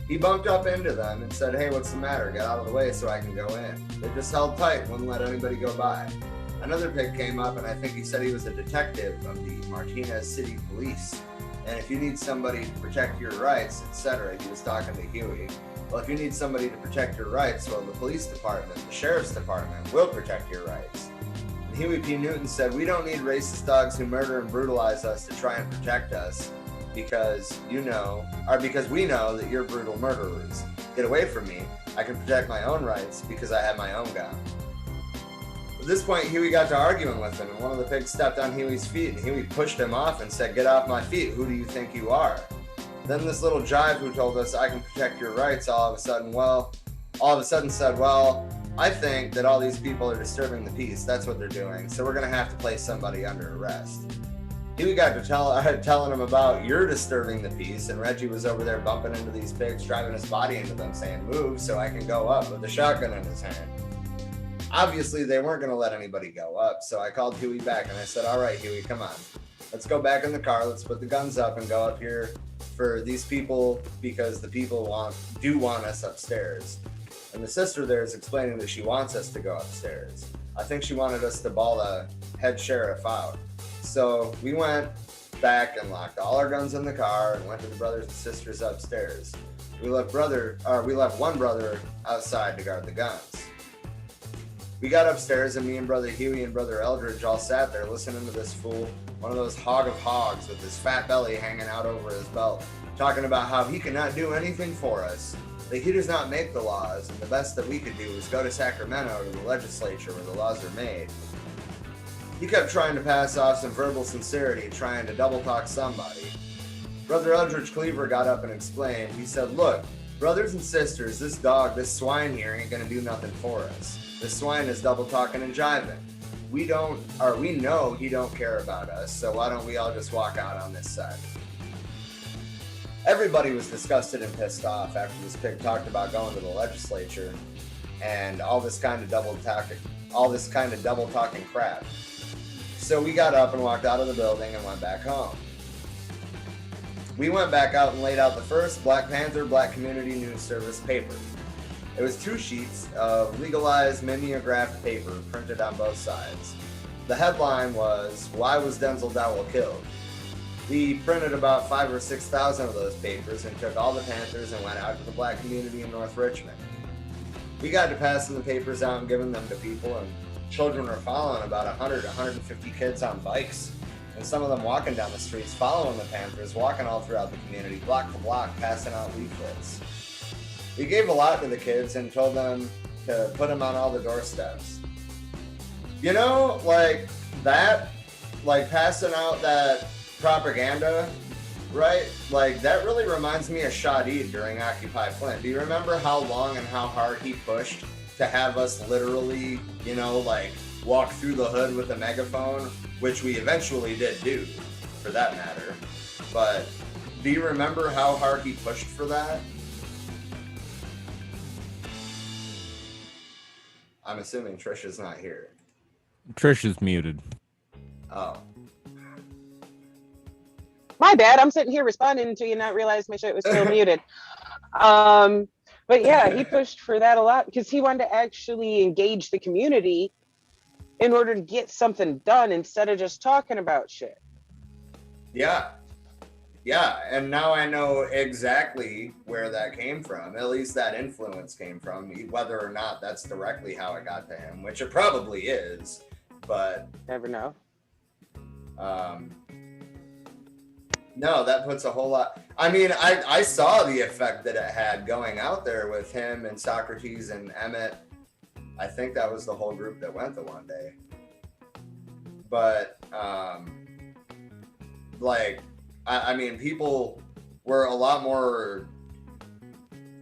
He bumped up into them and said, "Hey, what's the matter? Get out of the way so I can go in." They just held tight and wouldn't let anybody go by. Another pig came up, and I think he said he was a detective of the Martinez City Police. And if you need somebody to protect your rights, etc., he was talking to Huey. Well, if you need somebody to protect your rights, well, the police department, the sheriff's department will protect your rights. And Huey P. Newton said, "We don't need racist dogs who murder and brutalize us to try and protect us because we know that you're brutal murderers. Get away from me. I can protect my own rights because I have my own gun." At this point, Huey got to arguing with him, and one of the pigs stepped on Huey's feet, and Huey pushed him off and said, "Get off my feet. Who do you think you are?" Then this little jive who told us, "I can protect your rights," all of a sudden said, "Well, I think that all these people are disturbing the peace. That's what they're doing. So we're going to have to place somebody under arrest." Huey got to telling him about, "You're disturbing the peace," and Reggie was over there bumping into these pigs, driving his body into them, saying, "Move so I can go up," with the shotgun in his hand. Obviously, they weren't going to let anybody go up, so I called Huey back and I said, "All right, Huey, come on. Let's go back in the car. Let's put the guns up and go up here for these people because the people do want us upstairs." And the sister there is explaining that she wants us to go upstairs. I think she wanted us to bawl the head sheriff out. So we went back and locked all our guns in the car and went to the brothers and sisters upstairs. We left one brother outside to guard the guns. We got upstairs and me and Brother Huey and Brother Eldridge all sat there listening to this fool, one of those hog of hogs with his fat belly hanging out over his belt, talking about how he cannot do anything for us, that he does not make the laws, and the best that we could do is go to Sacramento to the legislature where the laws are made. He kept trying to pass off some verbal sincerity, trying to double talk somebody. Brother Eldridge Cleaver got up and explained. He said, "Look, brothers and sisters, this swine here ain't gonna do nothing for us. This swine is double talking and jiving. We know he don't care about us, so why don't we all just walk out on this side?" Everybody was disgusted and pissed off after this pig talked about going to the legislature and all this kind of double talking crap. So we got up and walked out of the building and went back home. we went back out and laid out the first Black Panther Black Community News Service paper. It was 2 sheets of legalized mimeographed paper printed on both sides. The headline was, "Why was Denzel Dowell killed?" We printed about 5,000 or 6,000 of those papers and took all the Panthers and went out to the black community in North Richmond. We got to passing the papers out and giving them to people, and children were following, about 100, 150 kids on bikes, and some of them walking down the streets, following the Panthers, walking all throughout the community, block to block, passing out leaflets. We gave a lot to the kids and told them to put them on all the doorsteps. You know, like that, like passing out that propaganda, right? Like that really reminds me of Shadid during Occupy Flint. Do you remember how long and how hard he pushed to have us literally, you know, like walk through the hood with a megaphone, which we eventually did do, for that matter. But do you remember how hard he pushed for that? I'm assuming Trisha's not here. Trisha's muted. Oh. My bad. I'm sitting here responding to you, not realize my shit was still muted. But yeah, he pushed for that a lot because he wanted to actually engage the community in order to get something done instead of just talking about shit. Yeah. Yeah, and now I know exactly where that came from. At least that influence came from, whether or not that's directly how it got to him, which it probably is, but Never know. No, that puts a whole lot. I mean, I saw the effect that it had going out there with him and Socrates and Emmett. I think that was the whole group that went the one day. But, like, I mean, people were a lot more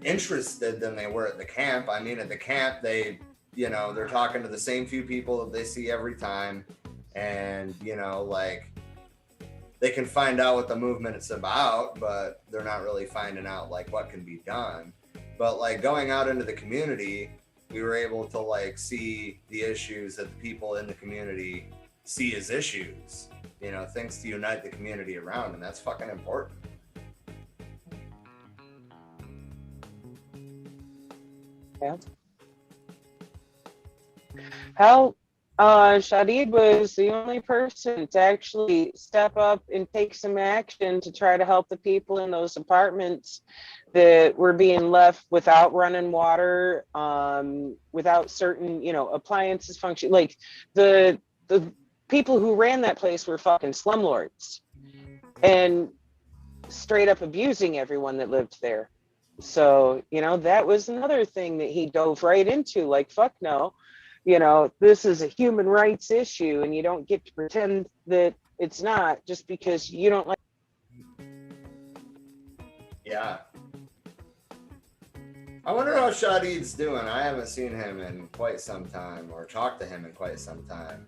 interested than they were at the camp. I mean, at the camp, they, you know, they're talking to the same few people that they see every time. And, you know, like, they can find out what the movement is about, but they're not really finding out like what can be done. But like going out into the community, we were able to like see the issues that the people in the community see as issues, you know, things to unite the community around, and that's fucking important. Yeah. Hell, Shadid was the only person to actually step up and take some action to try to help the people in those apartments that were being left without running water, without certain, you know, appliances function. Like the people who ran that place were fucking slumlords and straight up abusing everyone that lived there. So, you know, that was another thing that he dove right into, like, fuck no. You know, this is a human rights issue and you don't get to pretend that it's not just because you don't like. Yeah. I wonder how Shadid's doing. I haven't seen him in quite some time or talked to him in quite some time.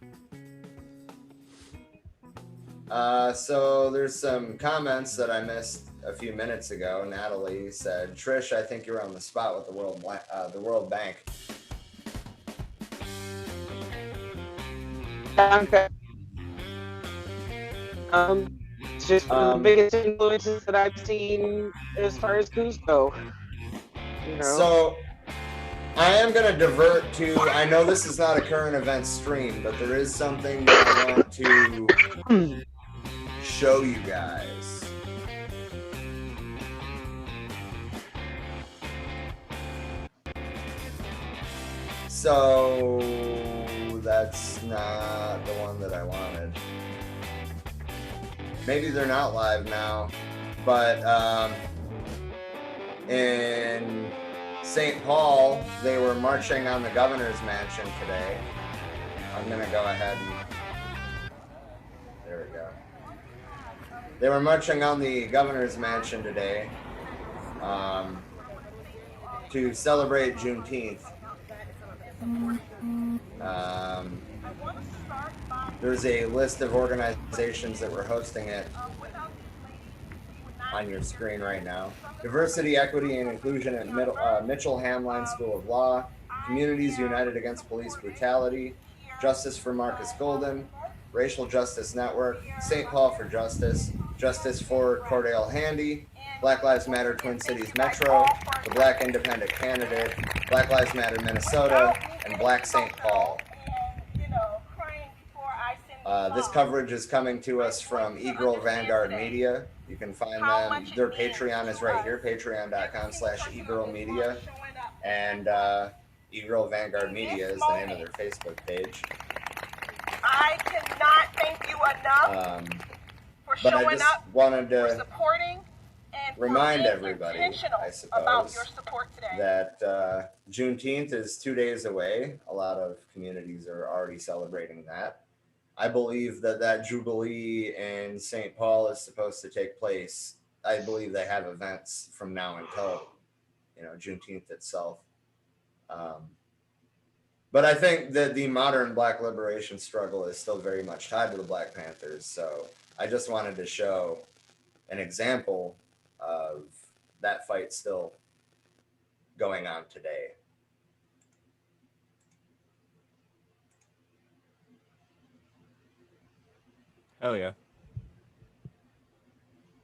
So there's some comments that I missed a few minutes ago. Natalie said, Trish, I think you're on the spot with the World Bank. Okay. It's just one of the biggest influences that I've seen as far as coups go. You know? So I am going to divert to, I know this is not a current event stream, but there is something that I want to show you guys. So that's not the one that I wanted. Maybe they're not live now, but in St. Paul, they were marching on the governor's mansion today. I'm gonna go ahead and, there we go. They were marching on the governor's mansion today to celebrate Juneteenth. There's a list of organizations that were hosting it on your screen right now. Diversity, Equity, and Inclusion at Mitchell Hamline School of Law, Communities United Against Police Brutality, Justice for Marcus Golden, Racial Justice Network, St. Paul for Justice, Justice for Cordell Handy, Black Lives Matter Twin Cities Metro, the Black Independent Candidate, Black Lives Matter Minnesota, and Black St. Paul. This coverage is coming to us from Eagle Vanguard Media. You can find them. Their Patreon is right here, patreon.com/eGirlMedia. And Eagle Vanguard Media is the name of their Facebook page. I cannot thank you enough for showing up, wanted to for supporting, and remind for being everybody, intentional I suppose, about your support today. that Juneteenth is 2 days away. A lot of communities are already celebrating that. I believe that Jubilee in St. Paul is supposed to take place. I believe they have events from now until, Juneteenth itself. But I think that the modern Black liberation struggle is still very much tied to the Black Panthers. So I just wanted to show an example of that fight still going on today. Hell yeah.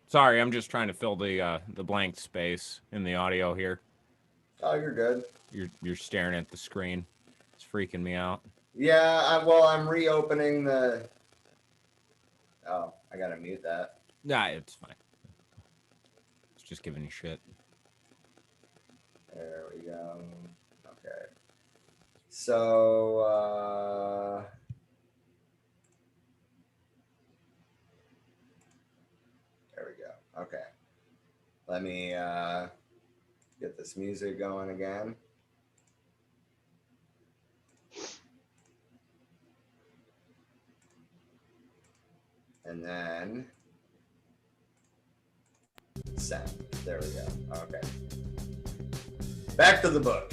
Sorry, I'm just trying to fill the blank space in the audio here. Oh, you're good. You're staring at the screen. It's freaking me out. Yeah, I'm reopening the... Oh, I gotta mute that. Nah, it's fine. It's just giving you shit. There we go. Okay. So, there we go. Okay. Let me get this music going again. And then send. There we go. Okay. Back to the book.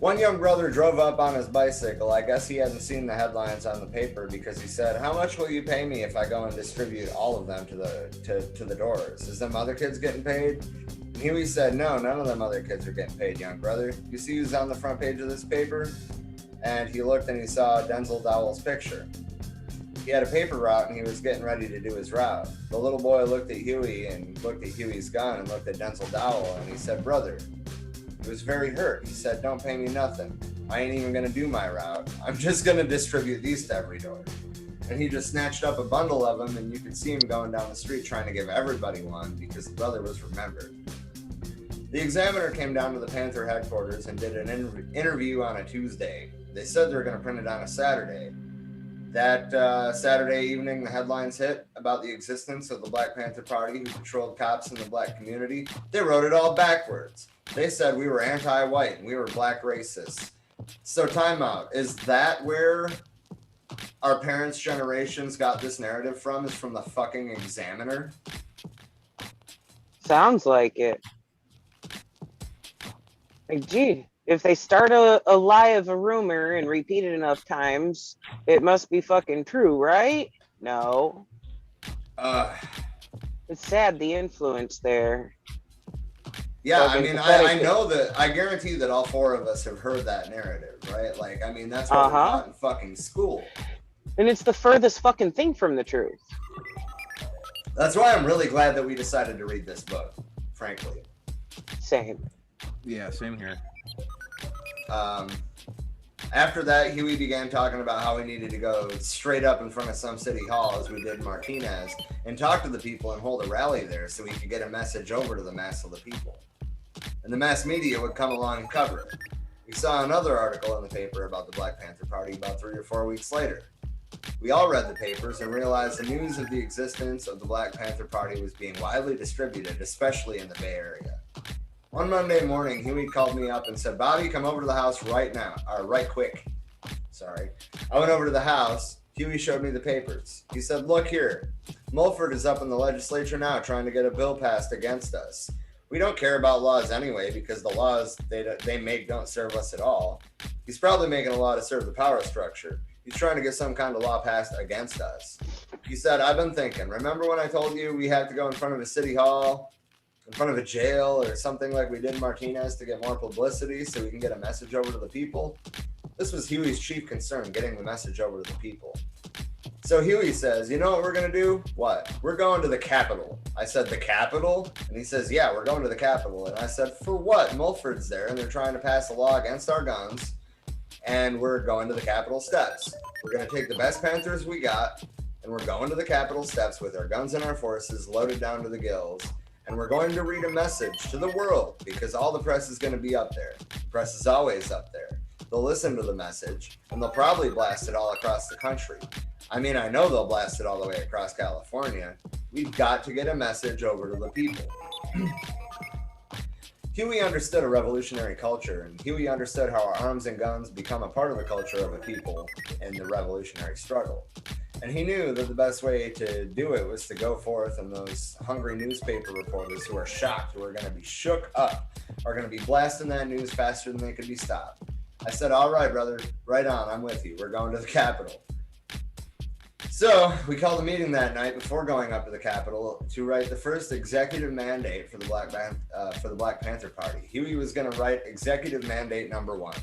One young brother drove up on his bicycle. I guess he hadn't seen the headlines on the paper because he said, "How much will you pay me if I go and distribute all of them to the doors? Is them other kids getting paid?" And Huey said, "No, none of them other kids are getting paid, young brother. You see who's on the front page of this paper?" And he looked and he saw Denzel Dowell's picture. He had a paper route and he was getting ready to do his route. The little boy looked at Huey and looked at Huey's gun and looked at Denzel Dowell and he said, "Brother," he was very hurt. He said, "Don't pay me nothing. I ain't even gonna do my route. I'm just gonna distribute these to every door." And he just snatched up a bundle of them and you could see him going down the street trying to give everybody one because the brother was remembered. The Examiner came down to the Panther headquarters and did an interview on a Tuesday. They said they were gonna print it on a Saturday. That Saturday evening, the headlines hit about the existence of the Black Panther Party who controlled cops in the Black community. They wrote it all backwards. They said we were anti-white and we were Black racists. So time out. Is that where our parents' generations got this narrative from? Is from the fucking Examiner? Sounds like it. Like, gee, if they start a lie of a rumor and repeat it enough times, it must be fucking true, right? No. It's sad, the influence there. Yeah, I mean, I know that, I guarantee that all four of us have heard that narrative, right? Like, I mean, that's what we're taught in fucking school. And it's the furthest fucking thing from the truth. That's why I'm really glad that we decided to read this book, frankly. Same. Yeah, same here. After that, Huey began talking about how we needed to go straight up in front of some city hall, as we did in Martinez, and talk to the people and hold a rally there so we could get a message over to the mass of the people. And the mass media would come along and cover it. We saw another article in the paper about the Black Panther Party about 3 or 4 weeks later. We all read the papers and realized the news of the existence of the Black Panther Party was being widely distributed, especially in the Bay Area. One Monday morning, Huey called me up and said, "Bobby, come over to the house right now, or right quick." Sorry. I went over to the house. Huey showed me the papers. He said, "Look here. Mulford is up in the legislature now trying to get a bill passed against us. We don't care about laws anyway because the laws they make don't serve us at all. He's probably making a law to serve the power structure. He's trying to get some kind of law passed against us." He said, "I've been thinking. Remember when I told you we had to go in front of a city hall in front of a jail or something like we did Martinez to get more publicity so we can get a message over to the people. This was Huey's chief concern, getting the message over to the people. So Huey says, you know what we're going to do? What? We're going to the Capitol. I said, the Capitol? And he says, yeah, we're going to the Capitol. And I said, for what? Mulford's there, and they're trying to pass a law against our guns, and we're going to the Capitol steps. We're going to take the best Panthers we got, and we're going to the Capitol steps with our guns and our forces loaded down to the gills, and we're going to read a message to the world, because all the press is going to be up there. The press is always up there. They'll listen to the message, and they'll probably blast it all across the country. I mean, I know they'll blast it all the way across California. We've got to get a message over to the people. Huey understood a revolutionary culture, and Huey understood how our arms and guns become a part of the culture of a people in the revolutionary struggle. And he knew that the best way to do it was to go forth, and those hungry newspaper reporters who are shocked, who are going to be shook up, are going to be blasting that news faster than they could be stopped. I said, all right, brother, right on, I'm with you. We're going to the Capitol. So we called a meeting that night before going up to the Capitol to write the first executive mandate for the Black Panther Party. Huey was going to write executive mandate number 1.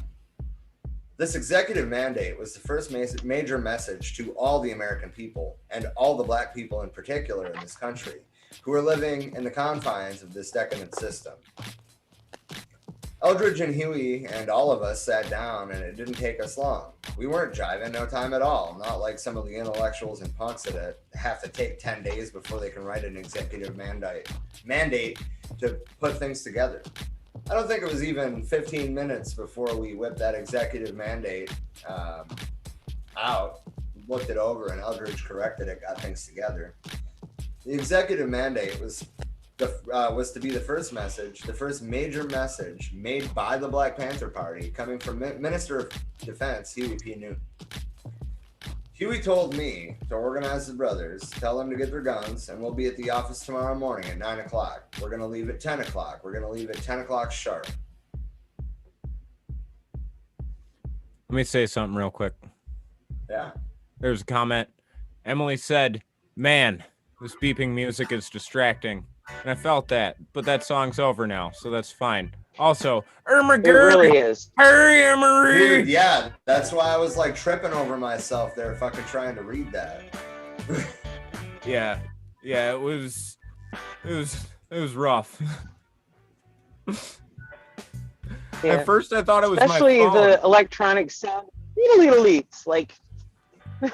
This executive mandate was the first major message to all the American people, and all the Black people in particular in this country, who are living in the confines of this decadent system. Eldridge and Huey and all of us sat down, and it didn't take us long. We weren't jiving, no time at all. Not like some of the intellectuals and punks that have to take 10 days before they can write an executive mandate to put things together. I don't think it was even 15 minutes before we whipped that executive mandate out, looked it over, and Eldridge corrected it, got things together. The executive mandate was to be the first major message made by the Black Panther Party, coming from Minister of Defense Huey P. Newton. Huey told me to organize the brothers, tell them to get their guns, and we'll be at the office tomorrow morning at 9 o'clock. We're going to leave at 10 o'clock. We're going to leave at 10 o'clock sharp. Let me say something real quick. Yeah. There's a comment. Emily said, man, this beeping music is distracting. And I felt that, but that song's over now, so that's fine. Also, Irma It really is. Hurry, Emery! Dude, yeah, that's why I was like tripping over myself there, fucking trying to read that. Yeah, it was rough. Yeah. At first, I thought it was Especially my phone. the electronic sound. Leets, like. Who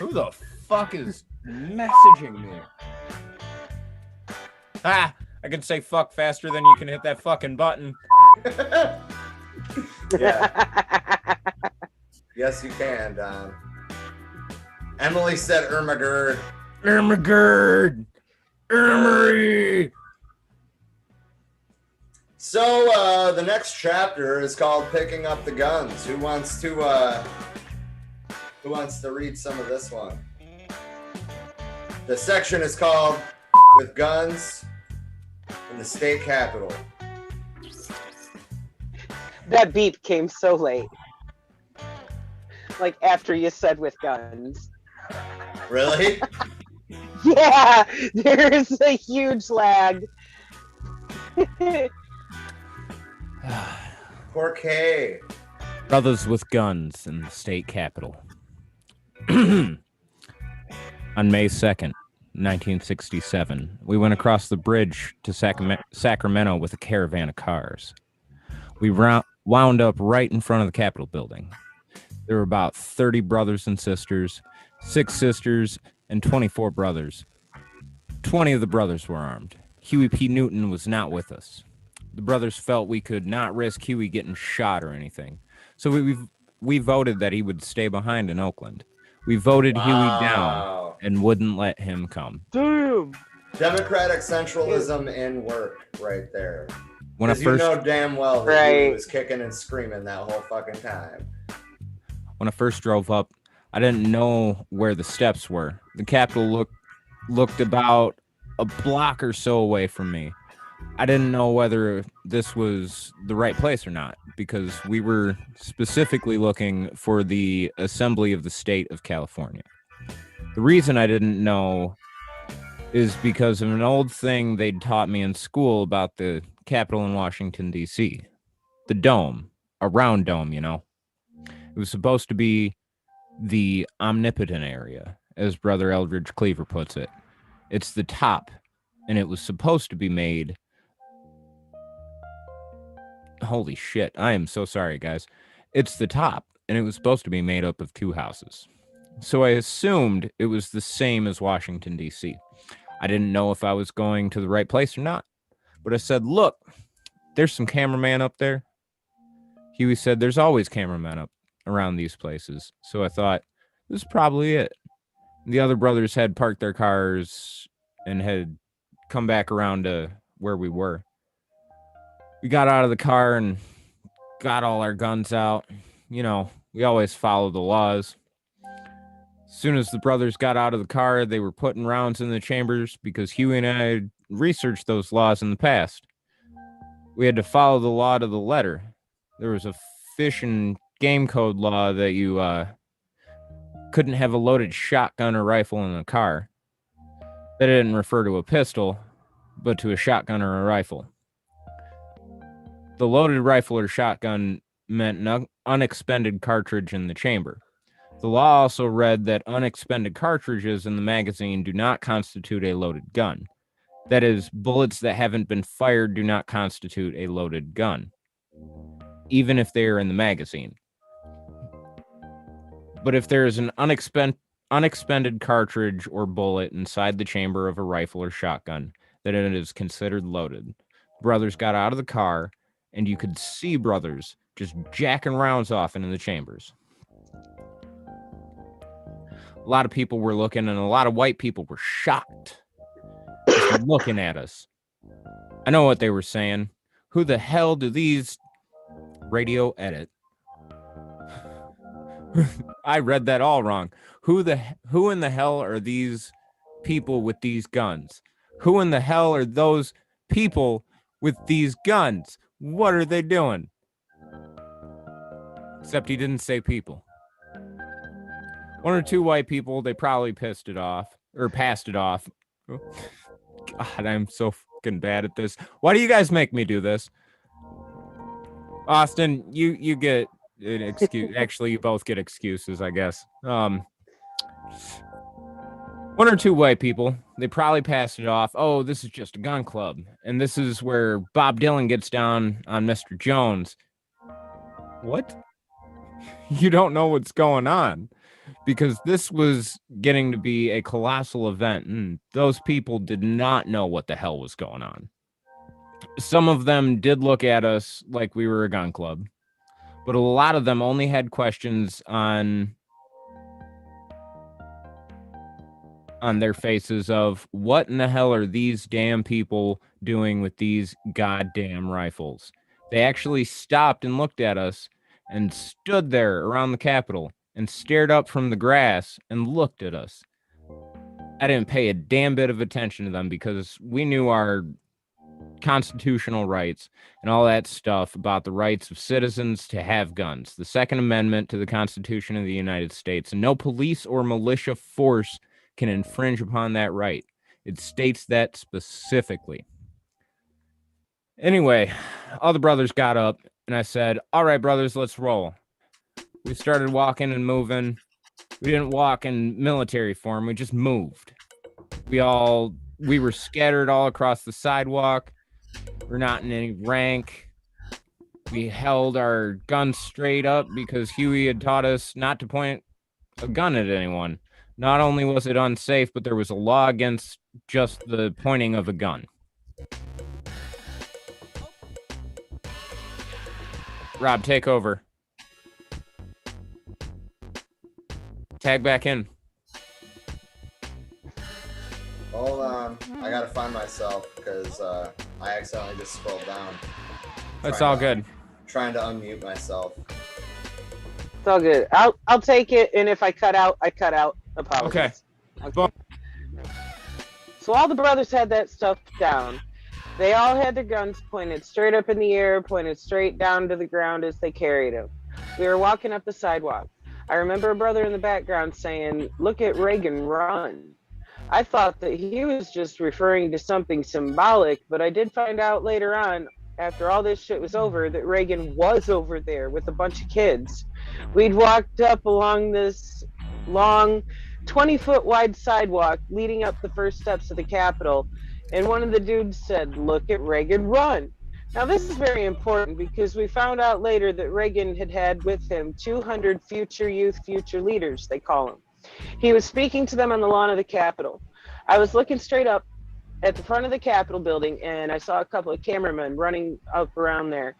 the fuck is messaging me? I can say fuck faster than you can hit that fucking button. Yeah. Yes, you can, Don. Emily said Ermagerd. Emery. So the next chapter is called Picking Up the Guns. Who wants to read some of this one? The section is called With Guns in the State Capitol. That beep came so late. Like after you said with guns. Really? Yeah, there's a huge lag. Poor Kay. Brothers with guns in the state capitol. On May 2nd, 1967, we went across the bridge to Sacramento with a caravan of cars. We wound up right in front of the Capitol building. There were about 30 brothers and sisters, 6 sisters, and 24 brothers. 20 of the brothers were armed. Huey P. Newton was not with us. The brothers felt we could not risk Huey getting shot or anything. So we voted that he would stay behind in Oakland. We voted Huey down and wouldn't let him come. Damn. Democratic centralism in work right there. When I Because first you know damn well that he was kicking and screaming that whole fucking time. When I first drove up, I didn't know where the steps were. The Capitol looked about a block or so away from me. I didn't know whether this was the right place or not, because we were specifically looking for the Assembly of the State of California. The reason I didn't know is because of an old thing they'd taught me in school about the Capitol in Washington, D.C. The dome, a round dome, you know. It was supposed to be the omnipotent area, as Brother Eldridge Cleaver puts it. It's the top, and it was supposed to be made. Holy shit, I am so sorry, guys. It's the top, and it was supposed to be made up of 2 houses. So I assumed it was the same as Washington, D.C. I didn't know if I was going to the right place or not. But I said, look, there's some cameraman up there. Huey said, there's always cameramen up around these places. So I thought, this is probably it. The other brothers had parked their cars and had come back around to where we were. We got out of the car and got all our guns out. You know, we always follow the laws. As soon as the brothers got out of the car, they were putting rounds in the chambers because Huey and I had researched those laws in the past. We had to follow the law to the letter. There was a fish and game code law that you couldn't have a loaded shotgun or rifle in a car. That didn't refer to a pistol, but to a shotgun or a rifle. The loaded rifle or shotgun meant an unexpended cartridge in the chamber. The law also read that unexpended cartridges in the magazine do not constitute a loaded gun. That is, bullets that haven't been fired do not constitute a loaded gun, even if they are in the magazine. But if there is an unexpended cartridge or bullet inside the chamber of a rifle or shotgun, then it is considered loaded. Brothers got out of the car, and you could see brothers just jacking rounds off into the chambers. A lot of people were looking, and a lot of white people were shocked, just looking at us. I know what they were saying. Who the hell do these radio edit? I read that all wrong. Who in the hell are these people with these guns? Who in the hell are those people with these guns? What are they doing? Except he didn't say people. 1 or 2 white people, they probably passed it off. God, I'm so fucking bad at this. Why do you guys make me do this? Austin, you get an excuse. Actually, you both get excuses, I guess. 1 or 2 white people, they probably passed it off. Oh, this is just a gun club. And this is where Bob Dylan gets down on Mr. Jones. What? You don't know what's going on. Because this was getting to be a colossal event, and those people did not know what the hell was going on. Some of them did look at us like we were a gun club, but a lot of them only had questions on their faces of, what in the hell are these damn people doing with these goddamn rifles? They actually stopped and looked at us and stood there around the Capitol and stared up from the grass and looked at us. I didn't pay a damn bit of attention to them because we knew our constitutional rights and all that stuff about the rights of citizens to have guns, the Second Amendment to the Constitution of the United States, and no police or militia force can infringe upon that right. It states that specifically. Anyway, all the brothers got up and I said, all right, brothers, let's roll. We started walking and moving. We didn't walk in military form. We just moved. We were scattered all across the sidewalk. We're not in any rank. We held our guns straight up because Huey had taught us not to point a gun at anyone. Not only was it unsafe, but there was a law against just the pointing of a gun. Rob, take over. Tag back in. Hold on. I gotta find myself because I accidentally just scrolled down. That's all good. Trying to unmute myself. It's all good. I'll take it, and if I cut out, I cut out. Apologies. Okay. So all the brothers had that stuff down. They all had their guns pointed straight up in the air, pointed straight down to the ground as they carried them. We were walking up the sidewalk. I remember a brother in the background saying, "Look at Reagan run." I thought that he was just referring to something symbolic, but I did find out later on, after all this shit was over, that Reagan was over there with a bunch of kids. We'd walked up along this long 20-foot wide sidewalk leading up the first steps of the Capitol, and one of the dudes said, "Look at Reagan run." Now, this is very important because we found out later that Reagan had with him 200 future youth, future leaders, they call them. He was speaking to them on the lawn of the Capitol. I was looking straight up at the front of the Capitol building, and I saw a couple of cameramen running up around there.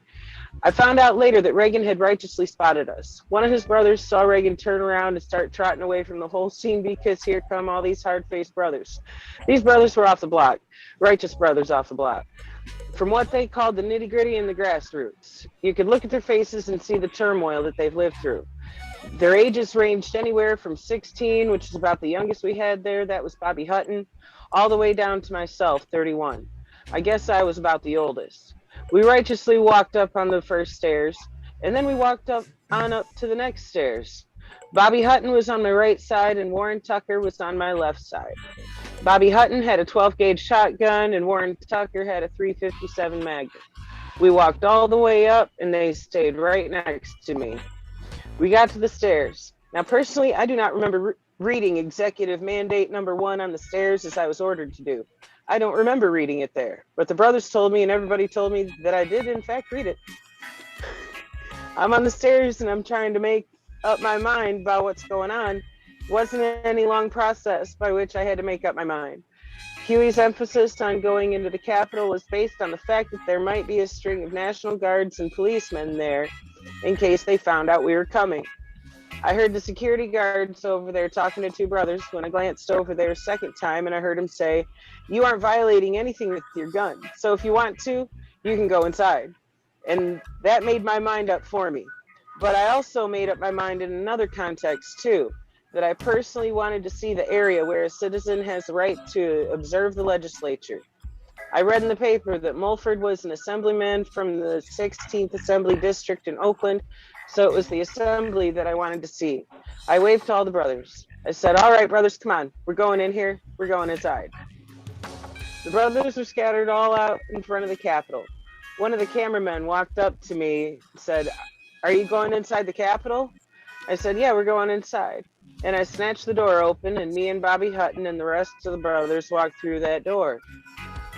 I found out later that Reagan had righteously spotted us. One of his brothers saw Reagan turn around and start trotting away from the whole scene because here come all these hard-faced brothers. These brothers were off the block, righteous brothers off the block. From what they called the nitty-gritty and the grassroots. You could look at their faces and see the turmoil that they've lived through. Their ages ranged anywhere from 16, which is about the youngest we had there, that was Bobby Hutton, all the way down to myself, 31. I guess I was about the oldest. We righteously walked up on the first stairs, and then we walked up to the next stairs. Bobby Hutton was on my right side, and Warren Tucker was on my left side. Bobby Hutton had a 12-gauge shotgun, and Warren Tucker had a .357 Magnum. We walked all the way up, and they stayed right next to me. We got to the stairs. Now, personally, I do not remember reading Executive Mandate number 1 on the stairs as I was ordered to do. I don't remember reading it there, but the brothers told me and everybody told me that I did, in fact, read it. I'm on the stairs and I'm trying to make up my mind about what's going on. It wasn't any long process by which I had to make up my mind. Huey's emphasis on going into the Capitol was based on the fact that there might be a string of National Guards and policemen there in case they found out we were coming. I heard the security guards over there talking to two brothers when I glanced over there a second time, and I heard him say, "You aren't violating anything with your gun, so if you want to, you can go inside." And that made my mind up for me. But I also made up my mind in another context too, that I personally wanted to see the area where a citizen has the right to observe the legislature. I read in the paper that Mulford was an assemblyman from the 16th Assembly District in Oakland, so it was the assembly that I wanted to see. I waved to all the brothers. I said, "All right, brothers, come on. We're going in here. We're going inside." The brothers were scattered all out in front of the Capitol. One of the cameramen walked up to me and said, "Are you going inside the Capitol?" I said, "Yeah, we're going inside." And I snatched the door open, and me and Bobby Hutton and the rest of the brothers walked through that door.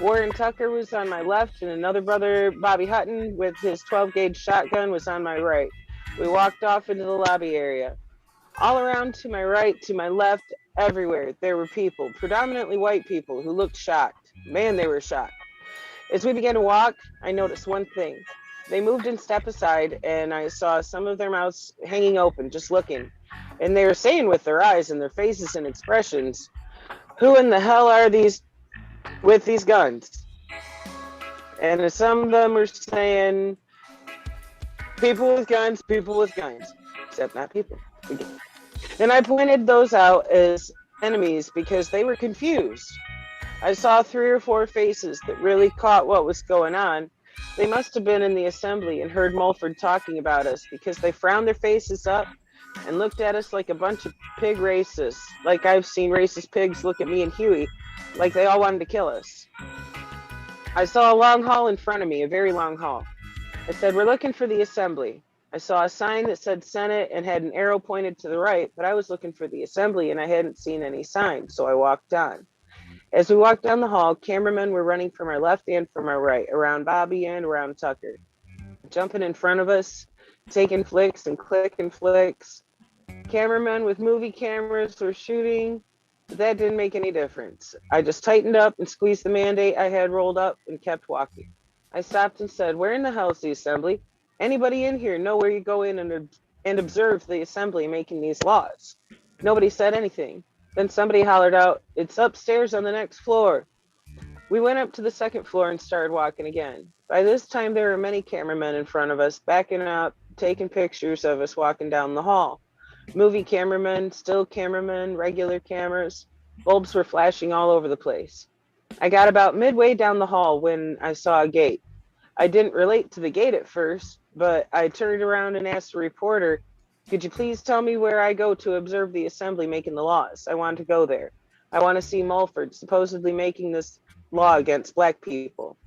Warren Tucker was on my left, and another brother, Bobby Hutton, with his 12-gauge shotgun was on my right. We walked off into the lobby area. All around to my right, to my left, everywhere, there were people, predominantly white people, who looked shocked. Man, they were shocked. As we began to walk, I noticed one thing. They moved in step aside, and I saw some of their mouths hanging open, just looking. And they were saying with their eyes and their faces and expressions, "Who in the hell are these with these guns?" And some of them were saying, people with guns, except not people. And I pointed those out as enemies because they were confused. I saw 3 or 4 faces that really caught what was going on. They must have been in the assembly and heard Mulford talking about us because they frowned their faces up and looked at us like a bunch of pig racists, like I've seen racist pigs look at me and Huey, like they all wanted to kill us. I saw a long hall in front of me, a very long hall. I said, "We're looking for the assembly." I saw a sign that said Senate and had an arrow pointed to the right, but I was looking for the assembly and I hadn't seen any sign, so I walked on. As we walked down the hall, cameramen were running from our left and from our right, around Bobby and around Tucker, jumping in front of us, taking flicks and clicking flicks. Cameramen with movie cameras were shooting, but that didn't make any difference. I just tightened up and squeezed the mandate I had rolled up and kept walking. I stopped and said, "Where in the hell is the assembly? Anybody in here know where you go in and observe the assembly making these laws?" Nobody said anything. Then somebody hollered out, "It's upstairs on the next floor." We went up to the second floor and started walking again. By this time, there were many cameramen in front of us, backing up, taking pictures of us walking down the hall. Movie cameramen, still cameramen, regular cameras. Bulbs were flashing all over the place. I got about midway down the hall when I saw a gate. I didn't relate to the gate at first, but I turned around and asked the reporter, "Could you please tell me where I go to observe the assembly making the laws? I want to go there." I want to see Mulford supposedly making this law against black people.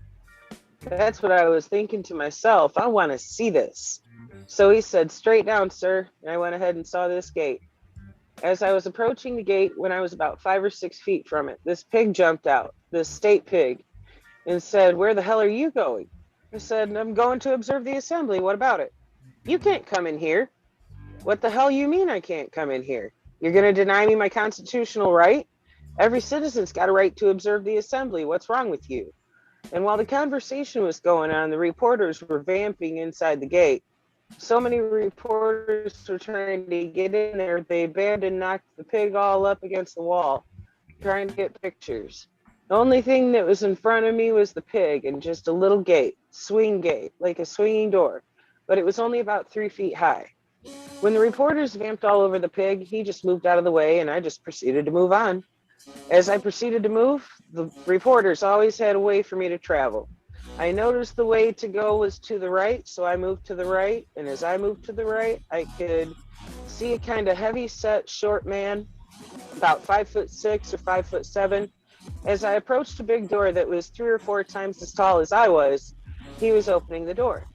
That's what I was thinking to myself. I want to see this. So he said, straight down, sir. And I went ahead and saw this gate. As I was approaching the gate, when I was about 5 or 6 feet from it, this pig jumped out, this state pig, and said, where the hell are you going? I said, I'm going to observe the assembly. What about it? You can't come in here. What the hell you mean I can't come in here? You're going to deny me my constitutional right? Every citizen's got a right to observe the assembly. What's wrong with you? And while the conversation was going on, the reporters were vamping inside the gate. So many reporters were trying to get in there, they banned and knocked the pig all up against the wall, trying to get pictures. The only thing that was in front of me was the pig and just a little gate, swing gate, like a swinging door, but it was only about 3 feet high. When the reporters vamped all over the pig, he just moved out of the way and I just proceeded to move on. As I proceeded to move, the reporters always had a way for me to travel. I noticed the way to go was to the right, so I moved to the right. And as I moved to the right, I could see a kind of heavy set, short man, about 5'6" or 5'7". As I approached a big door that was 3 or 4 times as tall as I was, he was opening the door.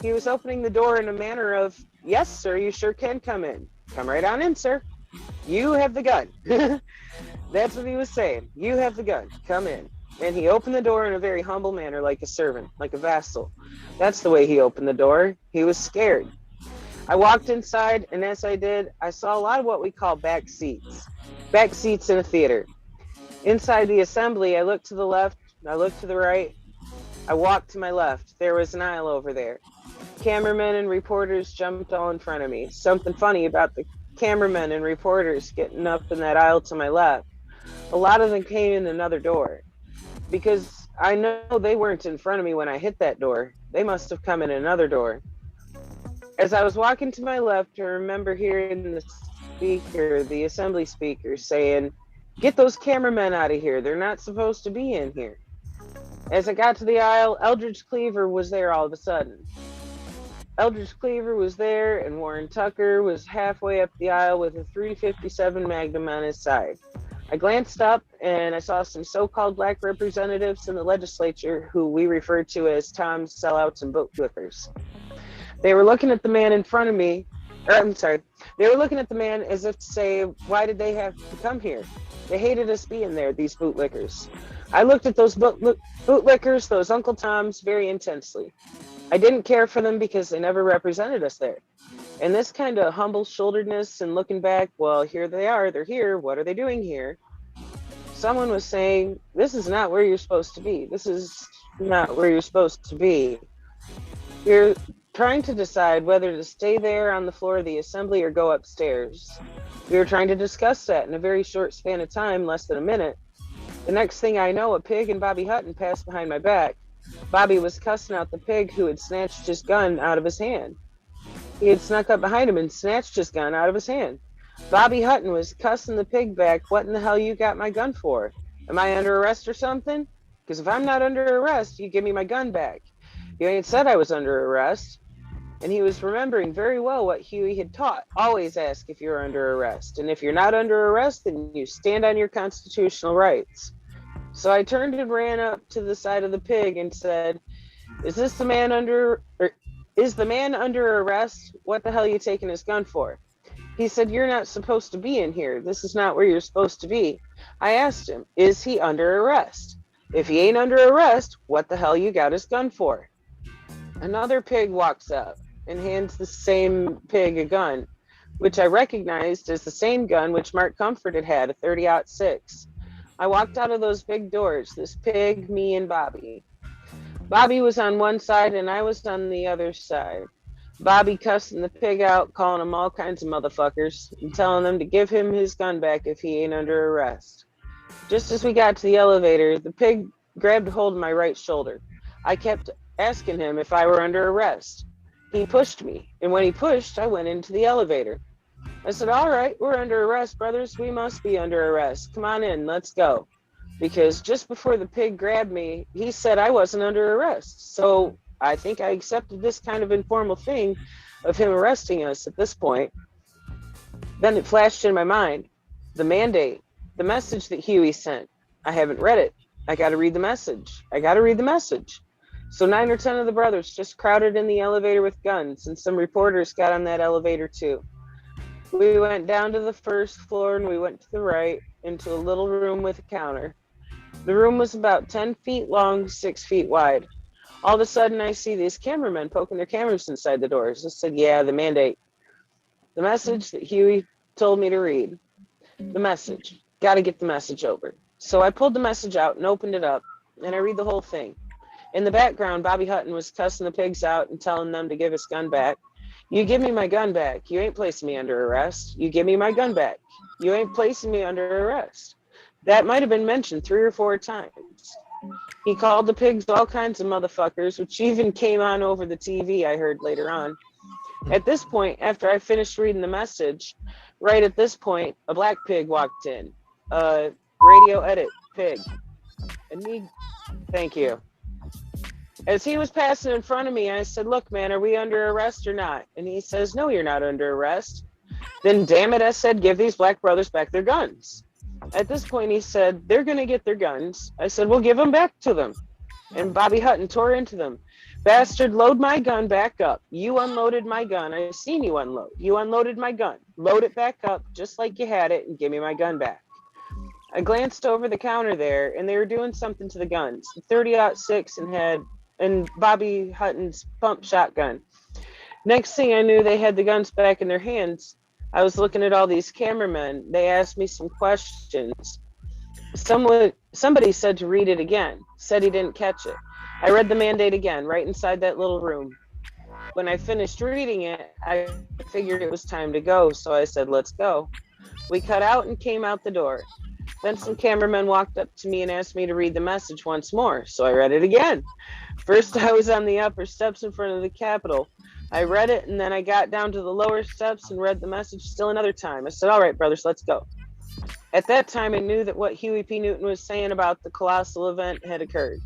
He was opening the door in a manner of, yes, sir, you sure can come in. Come right on in, sir. You have the gun. That's what he was saying. You have the gun. Come in. And he opened the door in a very humble manner, like a servant, like a vassal. That's the way he opened the door. He was scared. I walked inside, and as I did, I saw a lot of what we call back seats. Back seats in a theater. Inside the assembly, I looked to the left, I looked to the right. I walked to my left. There was an aisle over there. Cameramen and reporters jumped all in front of me. Something funny about the cameramen and reporters getting up in that aisle to my left. A lot of them came in another door because I know they weren't in front of me when I hit that door. They must have come in another door. As I was walking to my left, I remember hearing the speaker, the assembly speaker, saying, "Get those cameramen out of here. They're not supposed to be in here." As I got to the aisle, Eldridge Cleaver was there all of a sudden. Eldridge Cleaver was there, and Warren Tucker was halfway up the aisle with a .357 Magnum on his side. I glanced up, and I saw some so-called black representatives in the legislature who we refer to as Toms, sellouts, and bootlickers. They were looking at the man in front of me, they were looking at the man as if to say, why did they have to come here? They hated us being there, these bootlickers. I looked at those bootlickers, those Uncle Toms, very intensely. I didn't care for them because they never represented us there. And this kind of humble shoulderedness and looking back, well, here they are, they're here, what are they doing here? Someone was saying, this is not where you're supposed to be. This is not where you're supposed to be. You're trying to decide whether to stay there on the floor of the assembly or go upstairs. We were trying to discuss that in a very short span of time, less than a minute. The next thing I know, a pig and Bobby Hutton passed behind my back. Bobby was cussing out the pig who had snatched his gun out of his hand. He had snuck up behind him and snatched his gun out of his hand. Bobby Hutton was cussing the pig back, what in the hell you got my gun for? Am I under arrest or something? Because if I'm not under arrest, you give me my gun back. You ain't said I was under arrest. And he was remembering very well what Huey had taught. Always ask if you're under arrest. And if you're not under arrest, then you stand on your constitutional rights. So I turned and ran up to the side of the pig and said, is the man under arrest? What the hell are you taking his gun for? He said, you're not supposed to be in here. This is not where you're supposed to be. I asked him, is he under arrest? If he ain't under arrest, what the hell you got his gun for? Another pig walks up and hands the same pig a gun, which I recognized as the same gun which Mark Comfort had, a .30-06. I walked out of those big doors, this pig, me, and Bobby. Bobby was on one side and I was on the other side. Bobby cussing the pig out, calling him all kinds of motherfuckers, and telling them to give him his gun back if he ain't under arrest. Just as we got to the elevator, the pig grabbed hold of my right shoulder. I kept asking him if I were under arrest. He pushed me, and when he pushed, I went into the elevator. I said, all right, we're under arrest, brothers. We must be under arrest. Come on in, let's go. Because just before the pig grabbed me, he said I wasn't under arrest. So I think I accepted this kind of informal thing of him arresting us at this point. Then it flashed in my mind, the mandate. the message that Huey sent. I haven't read it. I got to read the message. I got to read the message. So 9 or 10 of the brothers just crowded in the elevator with guns, and some reporters got on that elevator too. We went down to the first floor and we went to the right into a little room with a counter. The room was about 10 feet long, 6 feet wide. All of a sudden, I see these cameramen poking their cameras inside the doors. I said, yeah, the mandate. The message that Huey told me to read. The message. Got to get the message over. So I pulled the message out and opened it up, and I read the whole thing. In the background, Bobby Hutton was cussing the pigs out and telling them to give his gun back. You give me my gun back. You ain't placing me under arrest. You give me my gun back. You ain't placing me under arrest. That might have been mentioned 3 or 4 times. He called the pigs all kinds of motherfuckers, which even came on over the TV, I heard later on. At this point, after I finished reading the message, right at this point, a black pig walked in. Radio edit pig. And he, thank you. As he was passing in front of me, I said, look, man, are we under arrest or not? And he says, no, you're not under arrest. Then, damn it, I said, give these black brothers back their guns. At this point, he said, they're going to get their guns. I said, well, give them back to them. And Bobby Hutton tore into them. Bastard, load my gun back up. You unloaded my gun. I seen you unload. You unloaded my gun. Load it back up just like you had it and give me my gun back. I glanced over the counter there, and they were doing something to the guns. 30-06 and Bobby Hutton's pump shotgun. Next thing I knew, they had the guns back in their hands. I was looking at all these cameramen. They asked me some questions. Somebody said to read it again, said he didn't catch it. I read the mandate again, right inside that little room. When I finished reading it, I figured it was time to go, so I said, let's go. We cut out and came out the door. Then some cameramen walked up to me and asked me to read the message once more, so I read it again. First, I was on the upper steps in front of the Capitol. I read it, and then I got down to the lower steps and read the message still another time. I said, all right, brothers, let's go. At that time, I knew that what Huey P. Newton was saying about the colossal event had occurred,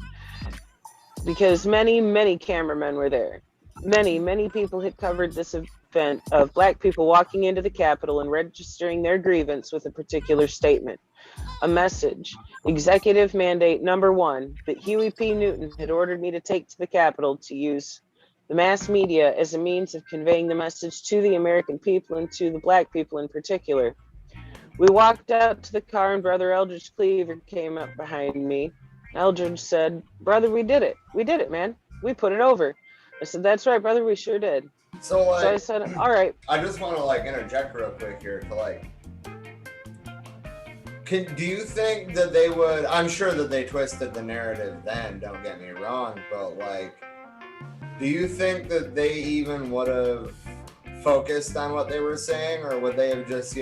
because many, many cameramen were there. Many, many people had covered this event of black people walking into the Capitol and registering their grievance with a particular statement. A message, executive mandate number 1, that Huey P. Newton had ordered me to take to the Capitol to use the mass media as a means of conveying the message to the American people and to the black people in particular. We walked out to the car and Brother Eldridge Cleaver came up behind me. Eldridge said, brother, we did it. We did it, man. We put it over. I said, that's right, brother, we sure did. So I said, all right. I just want to interject real quick here to do you think that they would, I'm sure that they twisted the narrative then, don't get me wrong, but do you think that they even would have focused on what they were saying, or would they have just,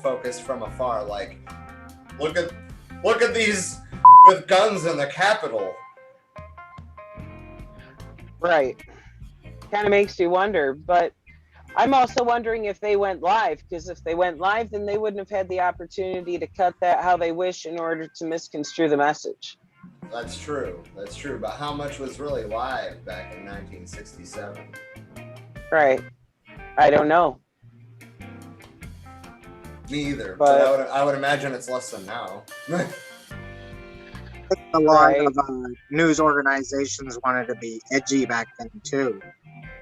focused from afar, look at these with guns in the Capitol? Right. Kind of makes you wonder, but I'm also wondering if they went live, because if they went live, then they wouldn't have had the opportunity to cut that how they wish in order to misconstrue the message. That's true. That's true. But how much was really live back in 1967? Right. I don't know. Me either. But I would imagine it's less than now. A lot of news organizations wanted to be edgy back then too.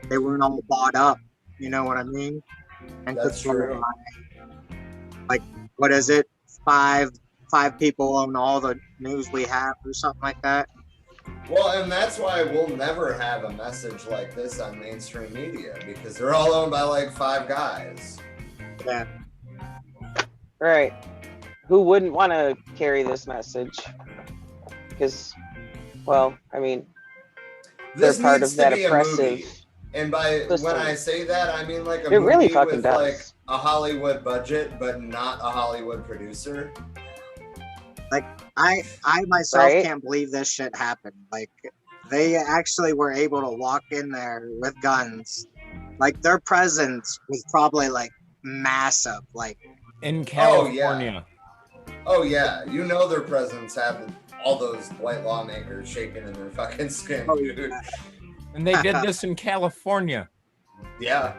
They weren't all bought up. You know what I mean? And that's true. What is it? Five people own all the news we have, or something like that. Well, and that's why we'll never have a message like this on mainstream media, because they're all owned by 5 guys. Yeah. Right. Who wouldn't want to carry this message? Because, well, I mean, this they're part needs of that to be oppressive. A movie. And by when I say that, I mean a it movie really fucking with does. A Hollywood budget, but not a Hollywood producer. I myself can't believe this shit happened. They actually were able to walk in there with guns. Their presence was probably massive. In California. Oh yeah. Their presence had all those white lawmakers shaking in their fucking skin, dude. And they did this in California. Yeah.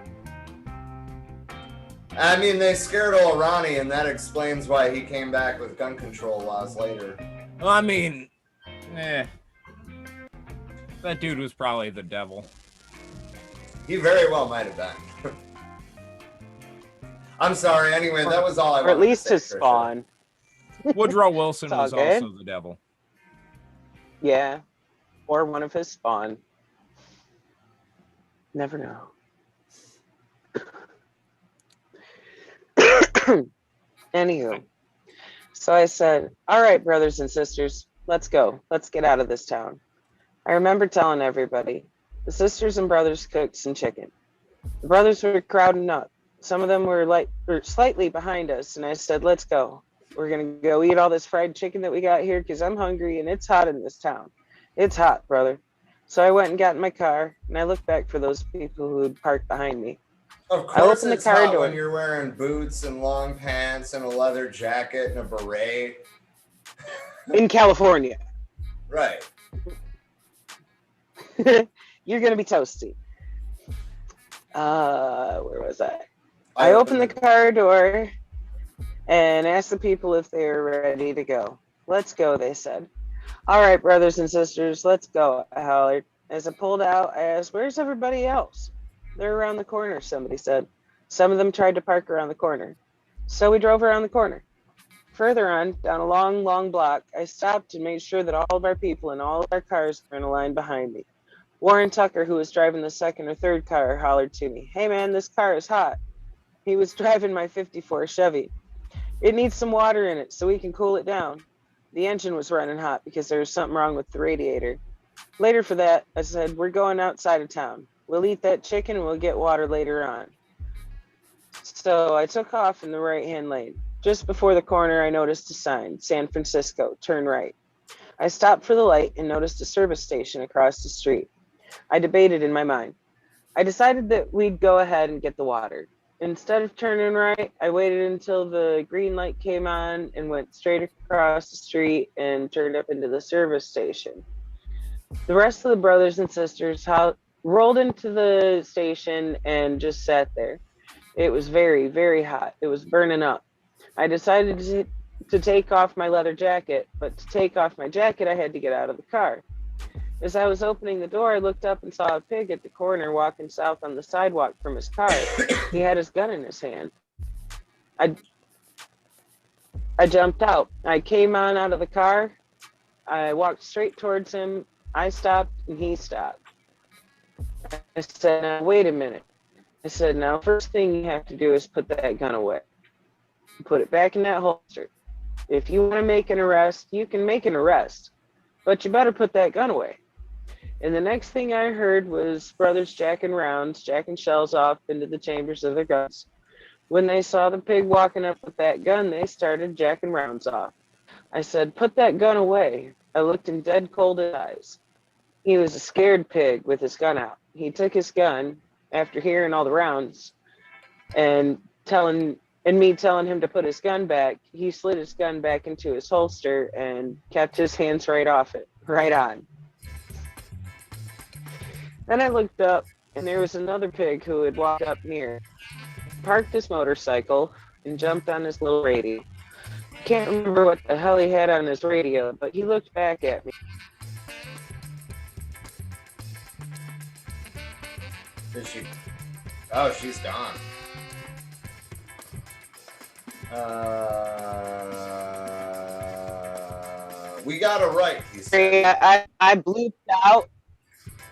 I mean, they scared old Ronnie, and that explains why he came back with gun control laws later. Well, I mean, that dude was probably the devil. He very well might have been. I'm sorry. Anyway, that was all I wanted Or at least to his say, Trisha. spawn. Woodrow Wilson It's all was good. also the devil. Yeah. Or one of his spawn. Never know. Anywho. So I said, all right, brothers and sisters, let's go. Let's get out of this town. I remember telling everybody. The sisters and brothers cooked some chicken. The brothers were crowding up. Some of them were slightly behind us, and I said, let's go. We're going to go eat all this fried chicken that we got here because I'm hungry and it's hot in this town. It's hot, brother. So I went and got in my car, and I looked back for those people who had parked behind me. Of I course opened the it's car hot door. when you're wearing boots and long pants and a leather jacket and a beret. In California. Right. You're going to be toasty. Where was I? I opened the car door and asked the people if they were ready to go. Let's go, they said. All right, brothers and sisters, let's go, I hollered. As I pulled out, I asked, where's everybody else? They're around the corner, somebody said. Some of them tried to park around the corner. So we drove around the corner. Further on, down a long, long block, I stopped and made sure that all of our people and all of our cars were in a line behind me. Warren Tucker, who was driving the second or third car, hollered to me, hey man, this car is hot. He was driving my 54 Chevy. It needs some water in it so we can cool it down. The engine was running hot because there was something wrong with the radiator. Later for that, I said, we're going outside of town. We'll eat that chicken and we'll get water later on. So I took off in the right-hand lane. Just before the corner, I noticed a sign, San Francisco, turn right. I stopped for the light and noticed a service station across the street. I debated in my mind. I decided that we'd go ahead and get the water. Instead of turning right, I waited until the green light came on and went straight across the street and turned up into the service station. The rest of the brothers and sisters rolled into the station and just sat there. It was very, very hot. It was burning up. I decided to take off my leather jacket, but to take off my jacket, I had to get out of the car. As I was opening the door, I looked up and saw a pig at the corner walking south on the sidewalk from his car. He had his gun in his hand. I jumped out. I came on out of the car. I walked straight towards him. I stopped and he stopped. I said, now, wait a minute. I said, now, first thing you have to do is put that gun away. Put it back in that holster. If you want to make an arrest, you can make an arrest, but you better put that gun away. And the next thing I heard was brothers jacking rounds, jacking shells off into the chambers of their guns. When they saw the pig walking up with that gun, they started jacking rounds off. I said, put that gun away. I looked him dead cold in the eyes. He was a scared pig with his gun out. He took his gun after hearing all the rounds and me telling him to put his gun back. He slid his gun back into his holster and kept his hands right off it, right on. Then I looked up, and there was another pig who had walked up near, parked his motorcycle, and jumped on his little radio. Can't remember what the hell he had on his radio, but he looked back at me. Is she? Oh, she's gone. We got it right, he said. I blooped out.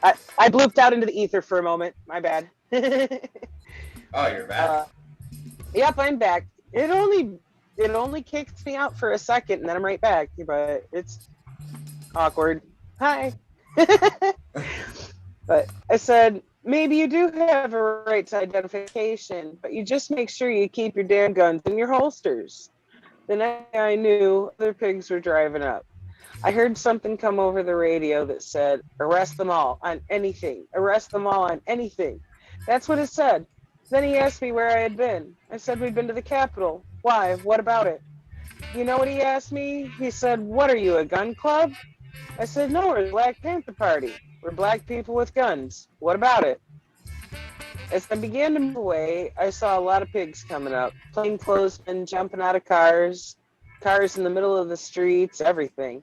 I blooped out into the ether for a moment. My bad. Oh, you're back. Yep, I'm back. It only kicked me out for a second, and then I'm right back. But it's awkward. Hi. But I said, maybe you do have a right to identification, but you just make sure you keep your damn guns in your holsters. The next thing I knew, other pigs were driving up. I heard something come over the radio that said, arrest them all on anything. Arrest them all on anything. That's what it said. Then he asked me where I had been. I said, we'd been to the Capitol. Why? What about it? You know what he asked me? He said, what are you, a gun club? I said, no, we're the Black Panther Party. We're black people with guns. What about it? As I began to move away, I saw a lot of pigs coming up, plainclothesmen jumping out of cars, cars in the middle of the streets, everything.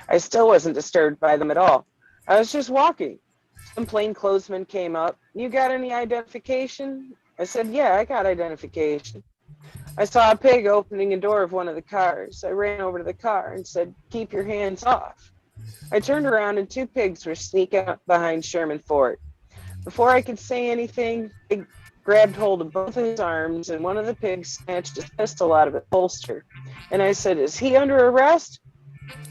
I still wasn't disturbed by them at all. I was just walking. Some plainclothesmen came up. You got any identification? I said, yeah, I got identification. I saw a pig opening a door of one of the cars. I ran over to the car and said, keep your hands off. I turned around and 2 pigs were sneaking up behind Sherman Fort. Before I could say anything, they grabbed hold of both of his arms, and one of the pigs snatched his pistol out of its holster. And I said, is he under arrest?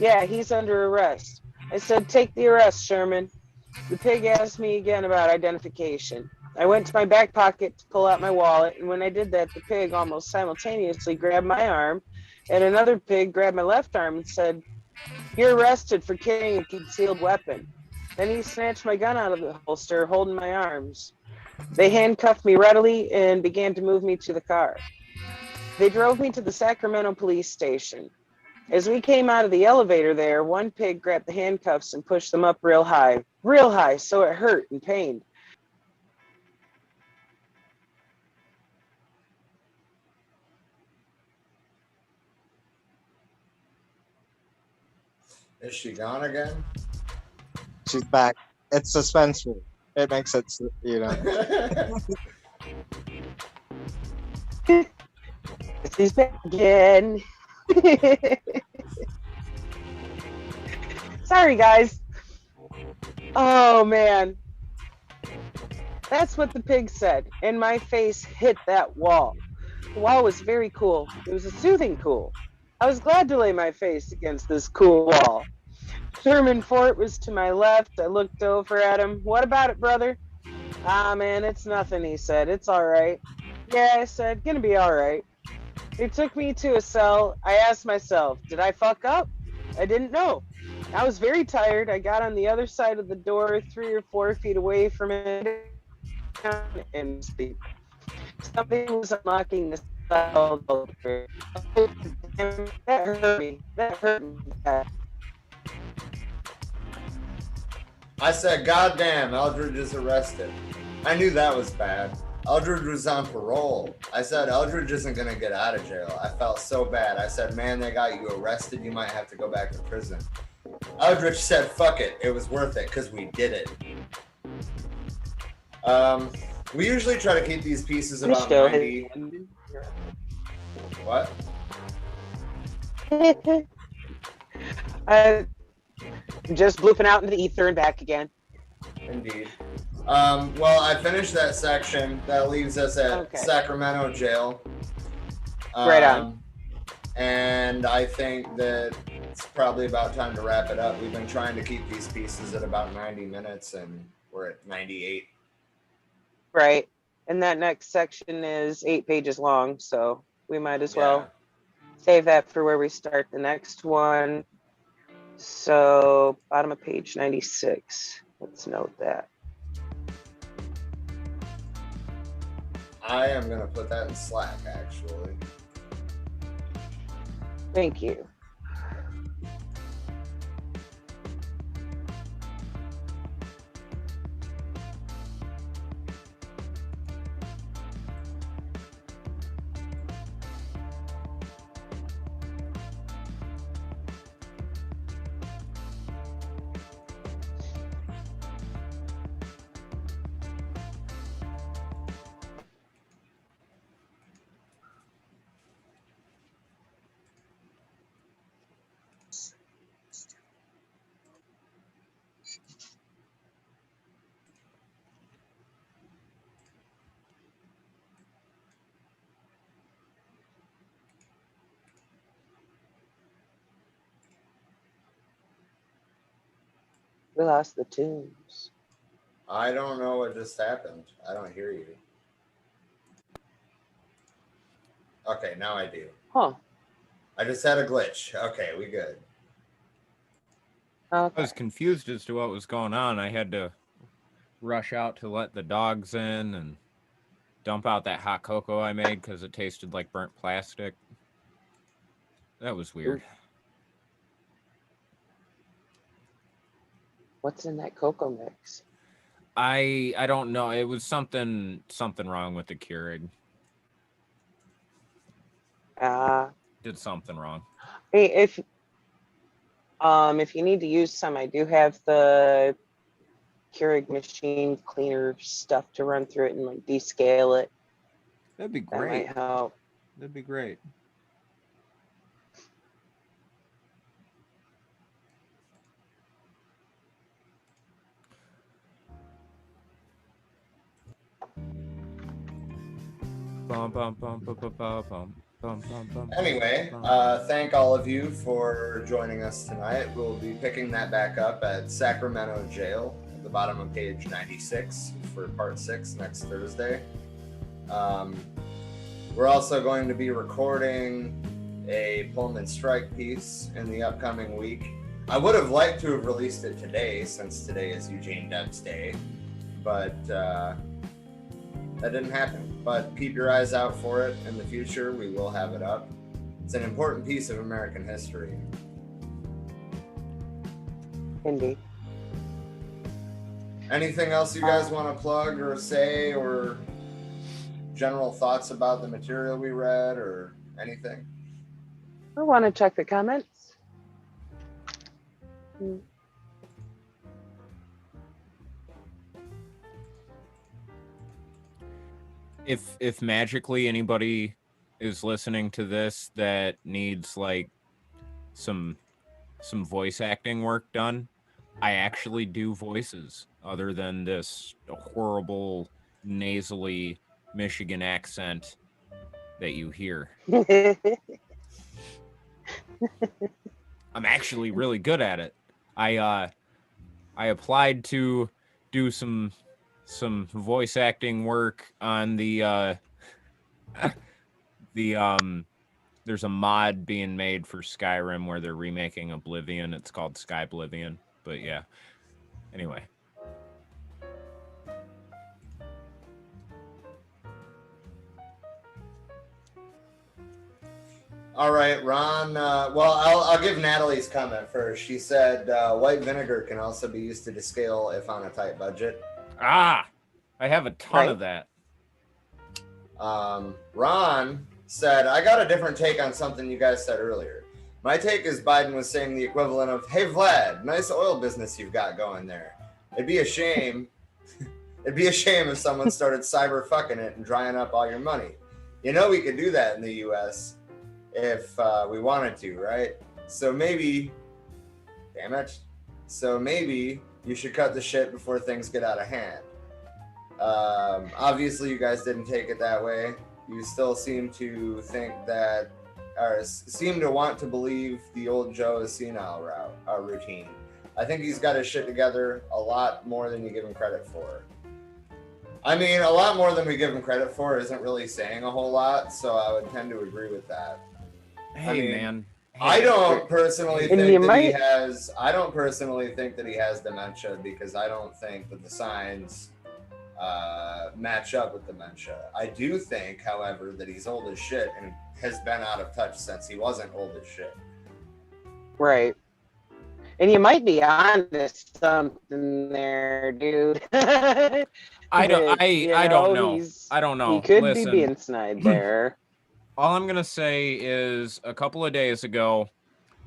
Yeah, he's under arrest. I said, take the arrest, Sherman. The pig asked me again about identification. I went to my back pocket to pull out my wallet, and when I did that, the pig almost simultaneously grabbed my arm, and another pig grabbed my left arm and said, you're arrested for carrying a concealed weapon. Then he snatched my gun out of the holster, holding my arms. They handcuffed me readily and began to move me to the car. They drove me to the Sacramento police station. As we came out of the elevator there, one pig grabbed the handcuffs and pushed them up real high, so it hurt and pained. Is she gone again? She's back. It's suspenseful. It makes it, you know. She's back again. Sorry, guys. Oh, man. That's what the pig said, and my face hit that wall. The wall was very cool. It was a soothing cool. I was glad to lay my face against this cool wall. Sherman Fort was to my left. I looked over at him. What about it, brother? Ah, man, it's nothing, he said. It's all right. Yeah, I said, gonna be all right. He took me to a cell. I asked myself, did I fuck up? I didn't know. I was very tired. I got on the other side of the door, 3 or 4 feet away from it, and sleep. Something was unlocking the cell door. That hurt me. That hurt me. I said, God damn, Eldridge is arrested. I knew that was bad. Eldridge was on parole. I said, Eldridge isn't going to get out of jail. I felt so bad. I said, man, they got you arrested. You might have to go back to prison. Eldridge said, fuck it. It was worth it because we did it. We usually try to keep these pieces about 90. What? Just blooping out into the ether and back again. Indeed. Well, I finished that section. That leaves us at Sacramento jail. Right on. And I think that it's probably about time to wrap it up. We've been trying to keep these pieces at about 90 minutes, and we're at 98. Right. And that next section is 8 pages long, so we might as well save that for where we start the next one. So bottom of page 96. Let's note that. I am going to put that in Slack, actually. Thank you. We lost the tunes. I don't know what just happened. I don't hear you. Okay, now I do. Huh. I just had a glitch. Okay, we good. Okay. I was confused as to what was going on. I had to rush out to let the dogs in and dump out that hot cocoa I made because it tasted like burnt plastic. That was weird. What's in that cocoa mix? I don't know. It was something wrong with the Keurig. Did something wrong. Hey, if you need to use some, I do have the Keurig machine cleaner stuff to run through it and like descale it. That'd be That great. might help. That'd be great. Anyway, thank all of you for joining us tonight. We'll be picking that back up at Sacramento Jail at the bottom of page 96 for part 6 next Thursday. We're also going to be recording a Pullman strike piece in the upcoming week. I would have liked to have released it today, since today is Eugene Debs Day, but that didn't happen. But keep your eyes out for it in the future. We will have it up. It's an important piece of American history. Indeed. Anything else you guys want to plug or say, or general thoughts about the material we read, or anything? I want to check the comments. If magically anybody is listening to this that needs like some voice acting work done, I actually do voices other than this horrible nasally Michigan accent that you hear. I'm actually really good at it. I applied to do some voice acting work on the there's a mod being made for Skyrim where they're remaking Oblivion. It's called Skyblivion. But yeah. Anyway. All right, Ron. Well, I'll give Natalie's comment first. She said white vinegar can also be used to descale if on a tight budget. I have a ton of that. Ron said, I got a different take on something you guys said earlier. My take is Biden was saying the equivalent of, hey, Vlad, nice oil business you've got going there. It'd be a shame. It'd be a shame if someone started cyber fucking it and drying up all your money. You know, we could do that in the U.S. if we wanted to, right? So maybe, damn it. So maybe you should cut the shit before things get out of hand. Obviously, you guys didn't take it that way. You still seem to think that, or seem to want to believe the old Joe is senile routine. I think he's got his shit together a lot more than you give him credit for. I mean, a lot more than we give him credit for isn't really saying a whole lot, so I would tend to agree with that. Hey, man. Hey, I don't personally think he has dementia, because I don't think that the signs match up with dementia. I do think, however, that he's old as shit and has been out of touch since he wasn't old as shit. Right. And you might be onto something there, dude. I don't know. I don't know. He could be being snide there. All I'm gonna say is a couple of days ago,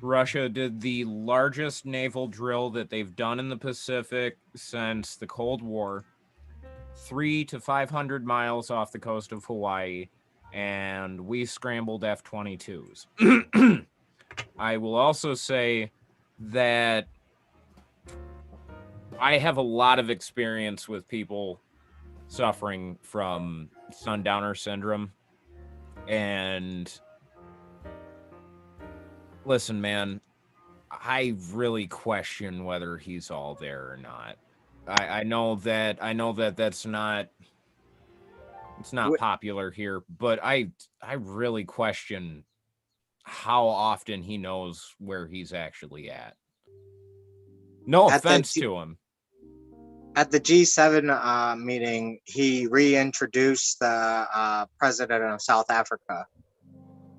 Russia did the largest naval drill that they've done in the Pacific since the Cold War, 300 to 500 miles off the coast of Hawaii, and we scrambled F-22s. I will also say that I have a lot of experience with people suffering from sundowner syndrome. And listen, man, I really question whether he's all there or not. I know that that's not, it's not popular here, but I really question how often he knows where he's actually at. No offense to him. At the G7 meeting, he reintroduced the president of South Africa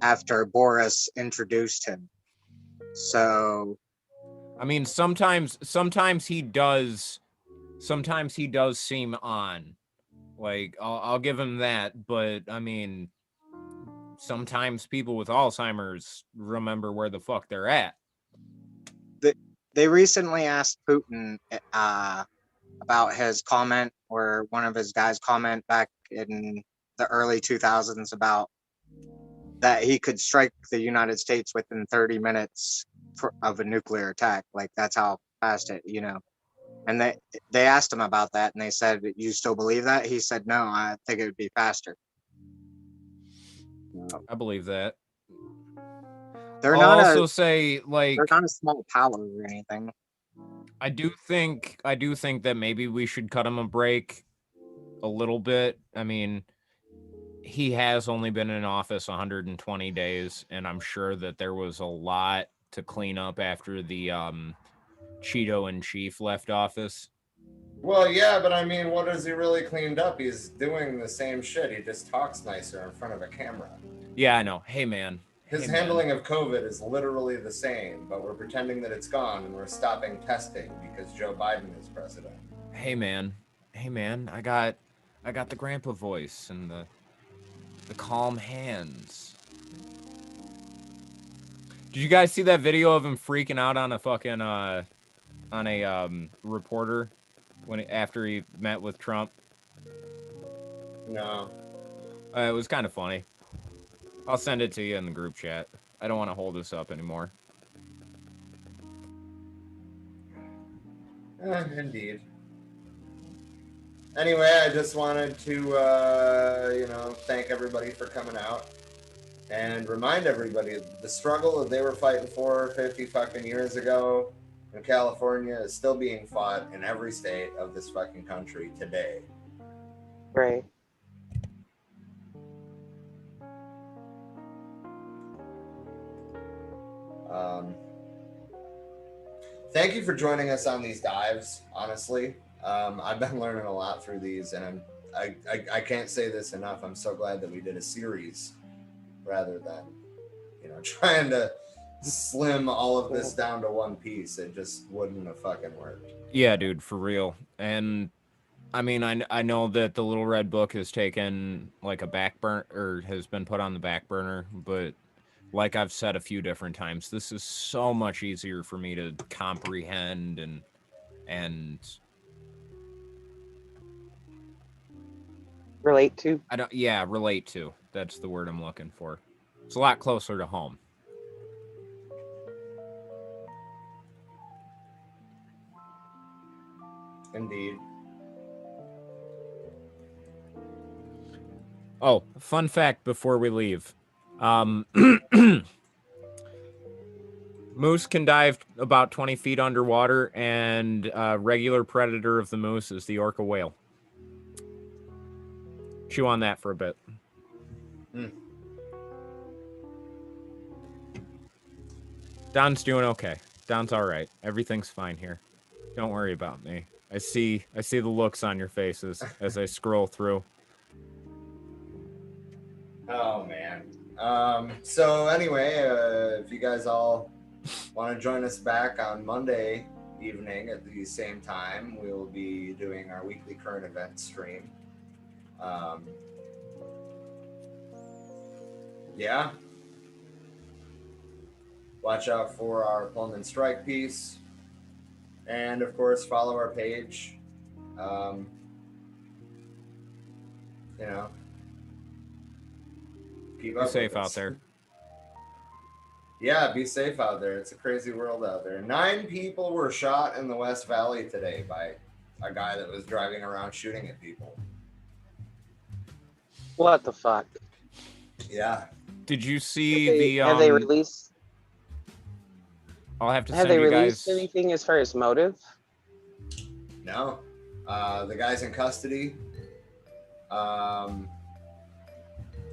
after Boris introduced him. So, I mean, sometimes he does sometimes he does seem on. Like, I'll give him that, but I mean, sometimes people with Alzheimer's remember where the fuck they're at. They recently asked Putin about his comment, or one of his guys' comment back in the early 2000s about that he could strike the United States within 30 minutes of a nuclear attack. Like, that's how fast it, And they asked him about that, and they said, "You still believe that?" He said, "No, I think it would be faster." I believe that. They're I'll not also say, like, they're not a small power or anything. I do think that maybe we should cut him a break a little bit. I mean, he has only been in office 120 days, and I'm sure that there was a lot to clean up after the Cheeto in chief left office. Well, yeah, but I mean, what has he really cleaned up? He's doing the same shit. He just talks nicer in front of a camera. Yeah, I know. Hey, man. His handling of COVID is literally the same, but we're pretending that it's gone and we're stopping testing because Joe Biden is president. Hey, man. Hey, man. I got the grandpa voice and the calm hands. Did you guys see that video of him freaking out on a fucking reporter after he met with Trump? No. It was kind of funny. I'll send it to you in the group chat. I don't want to hold this up anymore. Indeed. Anyway, I just wanted to, thank everybody for coming out and remind everybody the struggle that they were fighting for 50 fucking years ago in California is still being fought in every state of this fucking country today. Right. Thank you for joining us on these dives, honestly. I've been learning a lot through these, and I can't say this enough. I'm so glad that we did a series rather than, trying to slim all of this down to one piece. It just wouldn't have fucking worked. Yeah, dude, for real. And I mean, I know that the Little Red Book has taken like a back burner, or has been put on the back burner, but like I've said a few different times, this is so much easier for me to comprehend and relate to. Relate to. That's the word I'm looking for. It's a lot closer to home. Indeed. Oh, fun fact before we leave. Moose can dive about 20 feet underwater, and regular predator of the moose is the orca whale. Chew on that for a bit. Don's doing okay. Don's all right. Everything's fine here. Don't worry about me. I see the looks on your faces as I scroll through. Oh, man. So anyway, if you guys all want to join us back on Monday evening at the same time, we will be doing our weekly current event stream. Yeah. Watch out for our Pullman strike piece. And of course, follow our page. Keep Be safe out there. Yeah, be safe out there. It's a crazy world out there. 9 people were shot in the West Valley today by a guy that was driving around shooting at people. What the fuck? Yeah. Did you see Have they released? I'll have to Have send they you released guys anything as far as motive? No. The guy's in custody.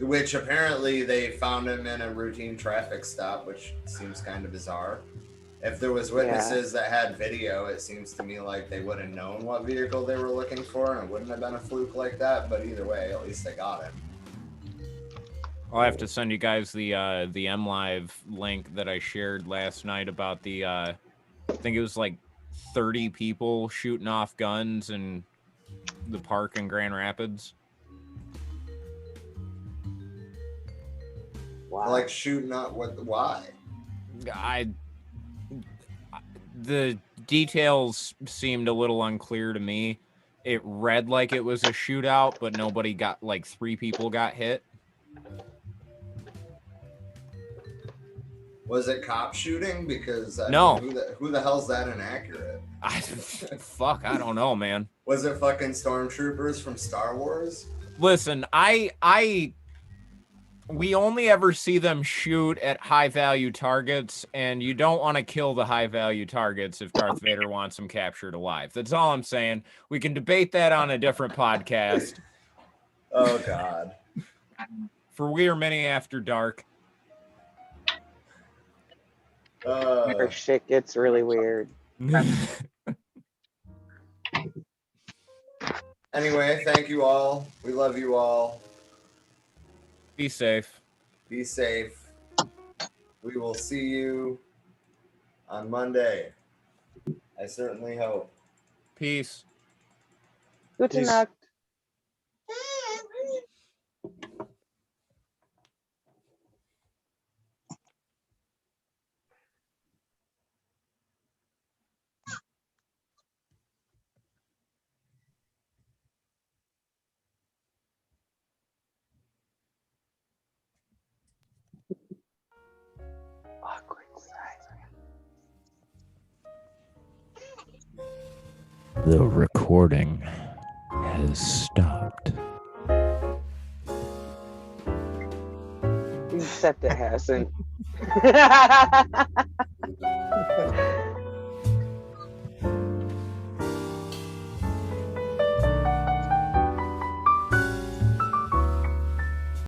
Which apparently they found him in a routine traffic stop, which seems kind of bizarre. If there was witnesses that had video, it seems to me like they would have known what vehicle they were looking for, and it wouldn't have been a fluke like that. But either way, at least they got him. I'll have to send you guys the MLive link that I shared last night about the I think it was like 30 people shooting off guns in the park in Grand Rapids. Wow. Like shooting up why? The details seemed a little unclear to me. It read like it was a shootout, but nobody got, like 3 people got hit. Was it cop shooting? Because No. mean, who the hell's that inaccurate? Fuck, I don't know, man. Was it fucking stormtroopers from Star Wars? Listen, we only ever see them shoot at high-value targets, and you don't want to kill the high-value targets if Darth Vader wants them captured alive. That's all I'm saying. We can debate that on a different podcast. Oh, God. For We Are Many After Dark. Where shit gets really weird. Anyway, thank you all. We love you all. Be safe. Be safe. We will see you on Monday. I certainly hope. Peace. Gute Peace. Nacht. Awkward silence. The recording has stopped. Except it hasn't.